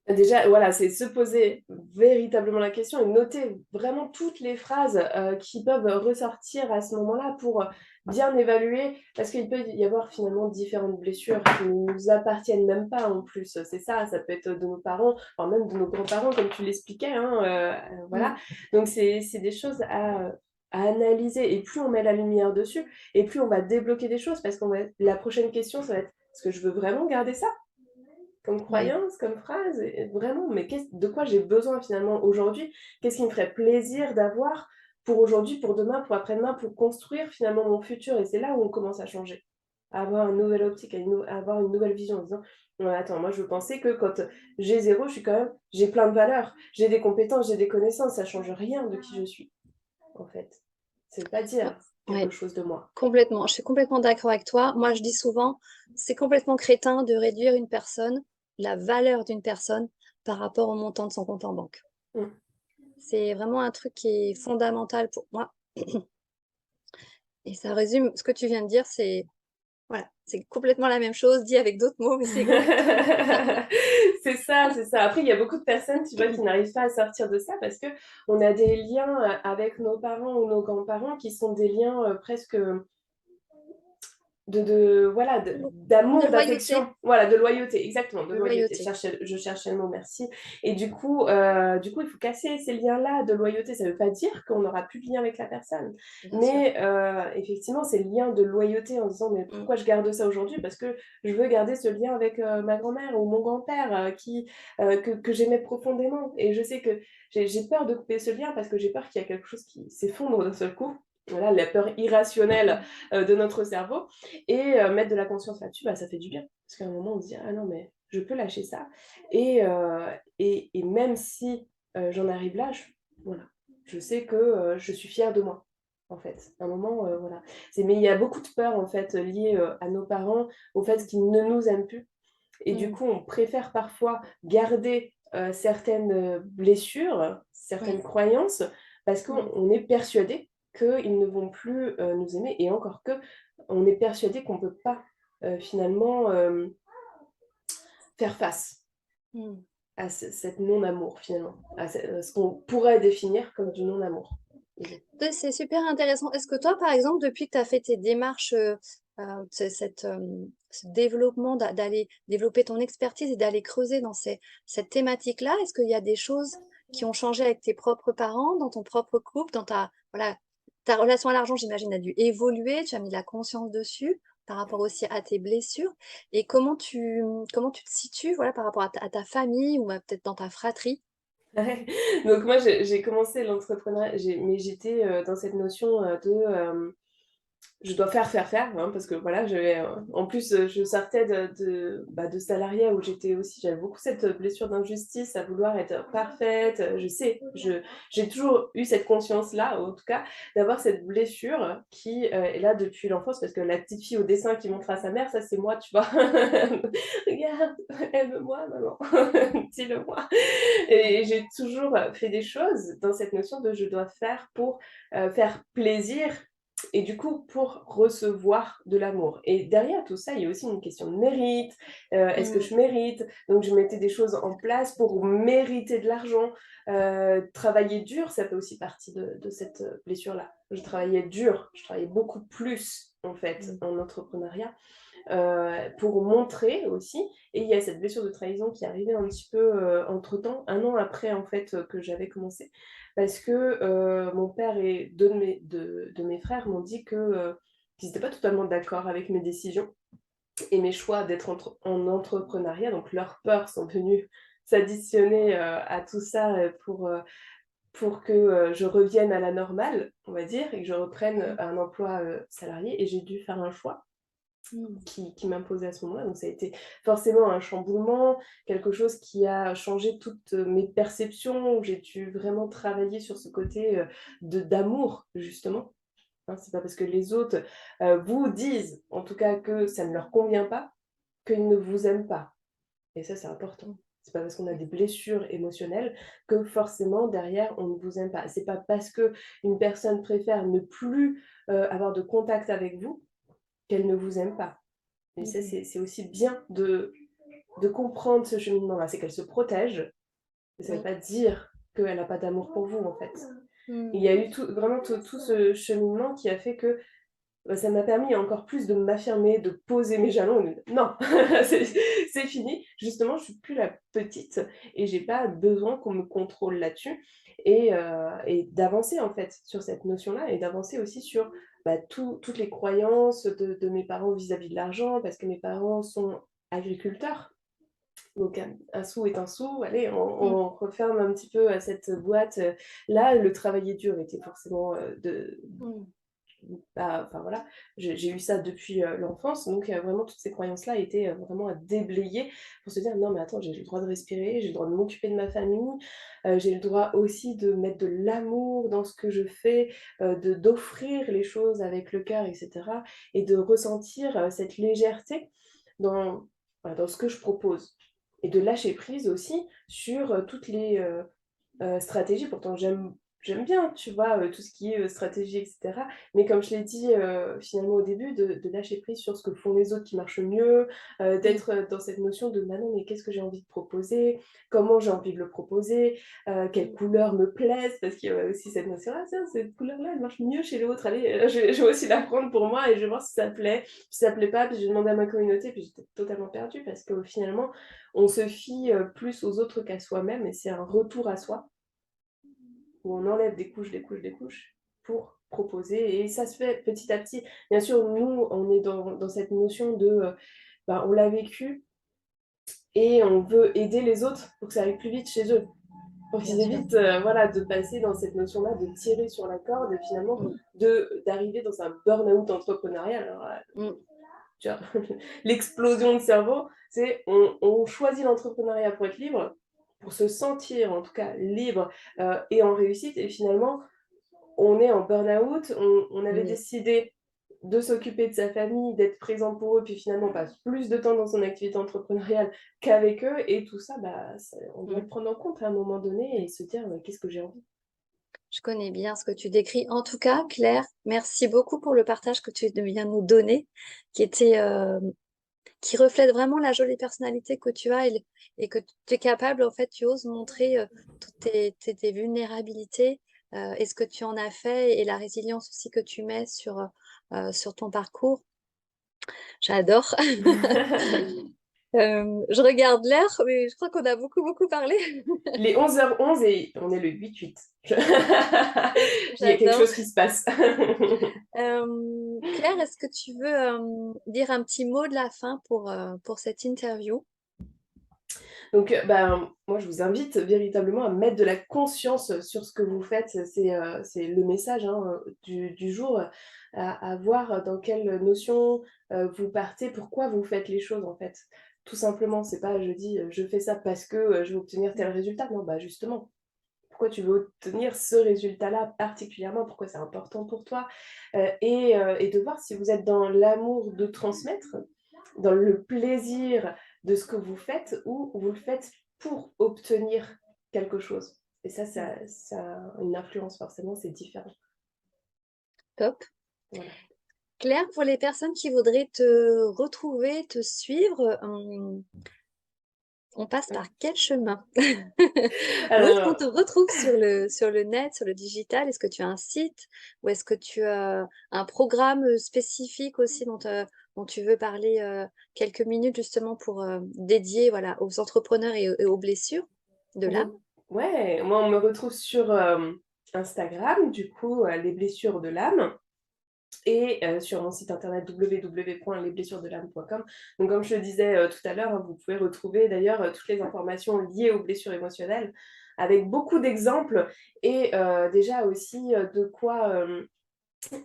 Déjà, voilà, c'est se poser véritablement la question et noter vraiment toutes les phrases, qui peuvent ressortir à ce moment-là pour, bien évaluer. Parce qu'il peut y avoir finalement différentes blessures qui ne nous appartiennent même pas en plus, c'est ça. Ça peut être de nos parents, enfin même de nos grands-parents comme tu l'expliquais, hein, voilà. Mm. Donc c'est des choses à analyser et plus on met la lumière dessus et plus on va débloquer des choses parce qu'on va la prochaine question, ça va être: «Est-ce que je veux vraiment garder ça?» Comme Ouais. croyance, comme phrase, et vraiment, mais de quoi j'ai besoin finalement aujourd'hui? Qu'est-ce qui me ferait plaisir d'avoir pour aujourd'hui, pour demain, pour après-demain, pour construire finalement mon futur? Et c'est là où on commence à changer, à avoir une nouvelle optique, à avoir une nouvelle vision en disant: «Ouais, attends, moi je pensais que quand j'ai zéro, je suis quand même, j'ai plein de valeurs, j'ai des compétences, j'ai des connaissances, ça change rien de qui je suis, en fait. Ça veut pas Ouais. dire quelque Ouais, chose de moi». complètement. Je suis complètement d'accord avec toi. Moi, je dis souvent, c'est complètement crétin de réduire une personne, la valeur d'une personne par rapport au montant de son compte en banque. Mmh. C'est vraiment un truc qui est fondamental pour moi. Et ça résume ce que tu viens de dire, c'est voilà, c'est complètement la même chose, dit avec d'autres mots, mais c'est exactement ça. C'est ça, c'est ça. Après, il y a beaucoup de personnes, tu vois, qui n'arrivent pas à sortir de ça parce que on a des liens, avec nos parents ou nos grands-parents qui sont des liens, presque, voilà, De d'amour, loyauté, d'affection, voilà, de loyauté, exactement, de de loyauté. loyauté, Je cherchais le mot, merci. Et du coup, il faut casser ces liens-là de loyauté. Ça ne veut pas dire qu'on n'aura plus de lien avec la personne, bien sûr. mais effectivement, ces liens de loyauté en disant: «Mais Mmh. pourquoi je garde ça aujourd'hui?» Parce que je veux garder ce lien avec, ma grand-mère ou mon grand-père, que j'aimais profondément, et je sais que j'ai peur de couper ce lien parce que j'ai peur qu'il y a quelque chose qui s'effondre d'un seul coup. Voilà, la peur irrationnelle, de notre cerveau, et mettre de la conscience là-dessus, bah, ça fait du bien. Parce qu'à un moment, on se dit: «Ah non, mais je peux lâcher ça», et même si, j'en arrive là, voilà, je sais que, je suis fière de moi, en fait. À un moment, voilà. Mais il y a beaucoup de peurs, en fait, liées, à nos parents, au fait Mmh. qu'ils ne nous aiment plus, et du Mmh. coup, on préfère parfois garder, certaines, blessures, Oui. certaines croyances, parce Mmh. qu'on est persuadé qu'ils ne vont plus, nous aimer, et encore que, on est persuadé qu'on ne peut pas, finalement, faire face Mmh. à cet non-amour finalement, ce qu'on pourrait définir comme du non-amour. C'est super intéressant. Est-ce que toi, par exemple, depuis que tu as fait tes démarches, ce développement d'aller développer ton expertise et d'aller creuser dans cette thématique-là, est-ce qu'il y a des choses qui ont changé avec tes propres parents, dans ton propre couple, dans ta relation à l'argent, j'imagine, a dû évoluer, tu as mis de la conscience dessus, par rapport aussi à tes blessures et comment tu te situes, voilà, par rapport à ta famille ou peut-être dans ta fratrie? Ouais. Donc moi j'ai commencé l'entrepreneuriat, mais j'étais, dans cette notion, je dois faire, hein, parce que voilà, en plus, je sortais de salariat où j'avais beaucoup cette blessure d'injustice à vouloir être parfaite, je sais, j'ai toujours eu cette conscience-là, en tout cas, d'avoir cette blessure qui, est là depuis l'enfance, parce que la petite fille au dessin qui montre à sa mère, ça c'est moi, tu vois? «Regarde, aime-moi maman, dis-le-moi». Et j'ai toujours, fait des choses dans cette notion de je dois faire pour, faire plaisir et du coup, pour recevoir de l'amour. Et derrière tout ça, il y a aussi une question de mérite. Est-ce que Mmh. je mérite? Donc, je mettais des choses en place pour mériter de l'argent. Travailler dur, ça fait aussi partie de cette blessure-là. Je travaillais dur, je travaillais beaucoup plus, en fait, Mmh. en entrepreneuriat, pour montrer aussi. Et il y a cette blessure de trahison qui est arrivée un petit peu entre-temps, 1 an après, en fait, que j'avais commencé. Parce que mon père et deux de mes frères m'ont dit qu'ils n'étaient pas totalement d'accord avec mes décisions et mes choix d'être en entrepreneuriat. Donc leurs peurs sont venues s'additionner à tout ça pour que je revienne à la normale, on va dire, et que je reprenne un emploi salarié. Et j'ai dû faire un choix Mmh. qui m'imposait à ce moment-là. Donc ça a été forcément un chamboulement, quelque chose qui a changé toutes mes perceptions, où j'ai dû vraiment travailler sur ce côté d'amour, justement. Hein, c'est pas parce que les autres vous disent, en tout cas, que ça ne leur convient pas, qu'ils ne vous aiment pas. Et ça, c'est important. C'est pas parce qu'on a des blessures émotionnelles que forcément derrière on ne vous aime pas. C'est pas parce que une personne préfère ne plus avoir de contact avec vous qu'elle ne vous aime pas. Et ça, Mmh. c'est aussi bien de comprendre ce cheminement-là. C'est qu'elle se protège, mais ça ne veut Oui. pas dire qu'elle n'a pas d'amour pour vous, en fait. Il Mmh. y a eu vraiment tout ce cheminement qui a fait que bah, ça m'a permis encore plus de m'affirmer, de poser mes jalons. Non, c'est c'est fini. Justement, je suis plus la petite et j'ai pas besoin qu'on me contrôle là-dessus. Et d'avancer en fait sur cette notion-là et d'avancer aussi sur bah, toutes les croyances de mes parents vis-à-vis de l'argent, parce que mes parents sont agriculteurs. Donc un sou est un sou. Allez, Mmh. on referme un petit peu cette boîte. Là, le travailler dur était forcément Mmh. bah, enfin voilà, j'ai eu ça depuis l'enfance, donc vraiment toutes ces croyances-là étaient vraiment à déblayer pour se dire non mais attends, j'ai le droit de respirer, j'ai le droit de m'occuper de ma famille, j'ai le droit aussi de mettre de l'amour dans ce que je fais, d'offrir les choses avec le cœur, etc. Et de ressentir cette légèreté dans, voilà, dans ce que je propose. Et de lâcher prise aussi sur toutes les stratégie, pourtant j'aime bien, tu vois, tout ce qui est stratégie, et cetera. Mais comme je l'ai dit finalement au début, de lâcher prise sur ce que font les autres qui marchent mieux, Mmh. d'être dans cette notion de maintenant, mais qu'est-ce que j'ai envie de proposer, comment j'ai envie de le proposer, quelles Mmh. couleurs me plaisent, parce qu'il y a aussi cette notion, ah tiens, cette couleur-là, elle marche mieux chez l'autre, allez, je vais aussi la prendre pour moi et je vais voir si ça plaît, si ça plaît pas, puis j'ai demandé à ma communauté, puis j'étais totalement perdue parce que finalement, on se fie plus aux autres qu'à soi-même et c'est un retour à soi où on enlève des couches, des couches, des couches pour proposer. Et ça se fait petit à petit. Bien sûr, nous, on est dans cette notion de, bah, on l'a vécu et on veut aider les autres pour que ça aille plus vite chez eux. Pour Bien qu'ils sûr. évitent voilà, de passer dans cette notion-là, de tirer sur la corde et finalement Mmh. d'arriver dans un burn-out entrepreneurial. Alors, Mmh. tu vois, l'explosion de cerveau, c'est on choisit l'entrepreneuriat pour être libre, pour se sentir en tout cas libre et en réussite. Et finalement, on est en burn-out, on avait Oui. décidé de s'occuper de sa famille, d'être présent pour eux, puis finalement on passe plus de temps dans son activité entrepreneuriale qu'avec eux, et tout ça, bah, on doit Mmh. le prendre en compte à un moment donné et se dire qu'est-ce que j'ai envie. Je connais bien ce que tu décris. En tout cas, Claire, merci beaucoup pour le partage que tu viens nous donner, qui était, qui reflète vraiment la jolie personnalité que tu as et que tu es capable, en fait, tu oses montrer toutes tes vulnérabilités et ce que tu en as fait et la résilience aussi que tu mets sur ton parcours. J'adore. Je regarde l'heure, mais je crois qu'on a beaucoup, beaucoup parlé. Il est 11h11 et on est le 8-8. Il y a quelque J'adore. chose qui se passe. Claire, est-ce que tu veux dire un petit mot de la fin pour cette interview? Donc, ben, moi, je vous invite véritablement à mettre de la conscience sur ce que vous faites. C'est le message hein, du jour, à voir dans quelle notion vous partez, pourquoi vous faites les choses, en fait. Tout simplement, c'est pas je dis je fais ça parce que je veux obtenir tel résultat. Non, bah justement, pourquoi tu veux obtenir ce résultat-là particulièrement, pourquoi c'est important pour toi, et de voir si vous êtes dans l'amour de transmettre, dans le plaisir de ce que vous faites, ou vous le faites pour obtenir quelque chose. Et ça Mm. a une influence forcément, c'est différent. Top. Voilà. Claire, pour les personnes qui voudraient te retrouver, te suivre, on passe par quel chemin? Où est-ce qu'on Alors, te retrouve sur le net, sur le digital? Est-ce que tu as un site? Ou est-ce que tu as un programme spécifique aussi dont tu veux parler quelques minutes justement pour dédier voilà, aux entrepreneurs et aux blessures de l'âme? donc ouais, moi on me retrouve sur, Instagram, du coup, Les Blessures de l'âme. Et sur mon site internet www.lesblessuresdelame.com. Donc comme je le disais, tout à l'heure, hein, vous pouvez retrouver d'ailleurs, toutes les informations liées aux blessures émotionnelles avec beaucoup d'exemples et déjà aussi, de quoi,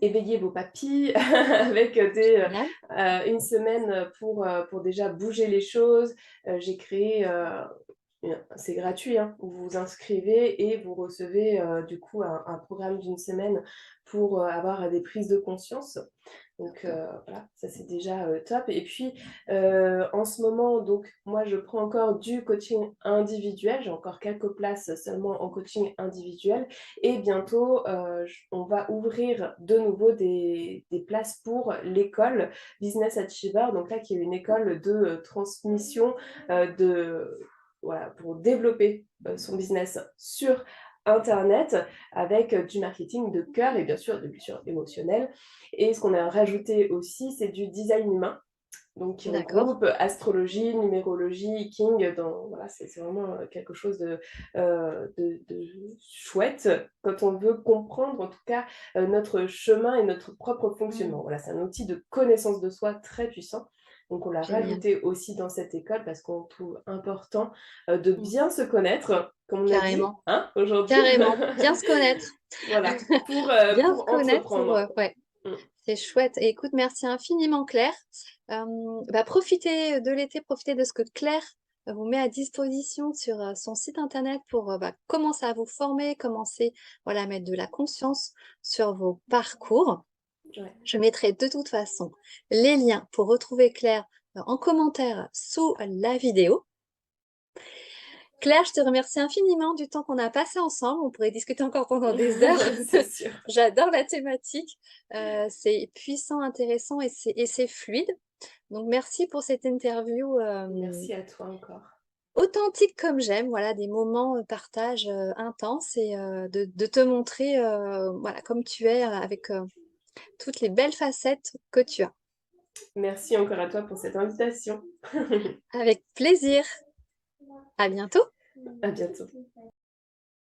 éveiller vos papilles avec, Génial. 1 semaine, pour déjà bouger les choses. J'ai créé, c'est gratuit, hein. Vous vous inscrivez et vous recevez, du coup un programme d'une semaine pour, avoir des prises de conscience. Donc D'accord. voilà, ça c'est déjà, top et puis, en ce moment donc moi je prends encore du coaching individuel. J'ai encore quelques places seulement en coaching individuel et bientôt, on va ouvrir de nouveau des places pour l'école Business Achiever. Donc là qui est une école de, transmission, de voilà, pour développer, son business sur internet avec, du marketing de cœur et bien sûr des blessures émotionnelles et ce qu'on a rajouté aussi, c'est du design humain, donc qui D'accord. regroupe astrologie, numérologie, King, dans voilà, c'est vraiment, quelque chose de chouette quand on veut comprendre en tout cas, notre chemin et notre propre Mm. fonctionnement. Voilà, c'est un outil de connaissance de soi très puissant. Donc on l'a Génial. rajouté aussi dans cette école parce qu'on trouve important, de Mm. bien se connaître, comme on a dit, Carrément. hein, aujourd'hui. Carrément. Bien se connaître. Voilà, Bien se pour connaître pour, entreprendre. ouais. Mmh. C'est chouette. Et écoute, merci infiniment Claire. Bah, profitez de l'été, profitez de ce que Claire vous met à disposition sur son site internet pour bah, commencer à vous former, commencer voilà, à mettre de la conscience sur vos parcours. Ouais. Je mettrai de toute façon les liens pour retrouver Claire en commentaire sous la vidéo. Claire, je te remercie infiniment du temps qu'on a passé ensemble. On pourrait discuter encore pendant des heures. C'est sûr. J'adore la thématique. C'est puissant, intéressant et c'est fluide. Donc, merci pour cette interview Merci à toi encore. authentique comme j'aime. Voilà, des moments partage intenses et de te montrer voilà, comme tu es avec toutes les belles facettes que tu as. Merci encore à toi pour cette invitation. Avec plaisir. À bientôt. À bientôt.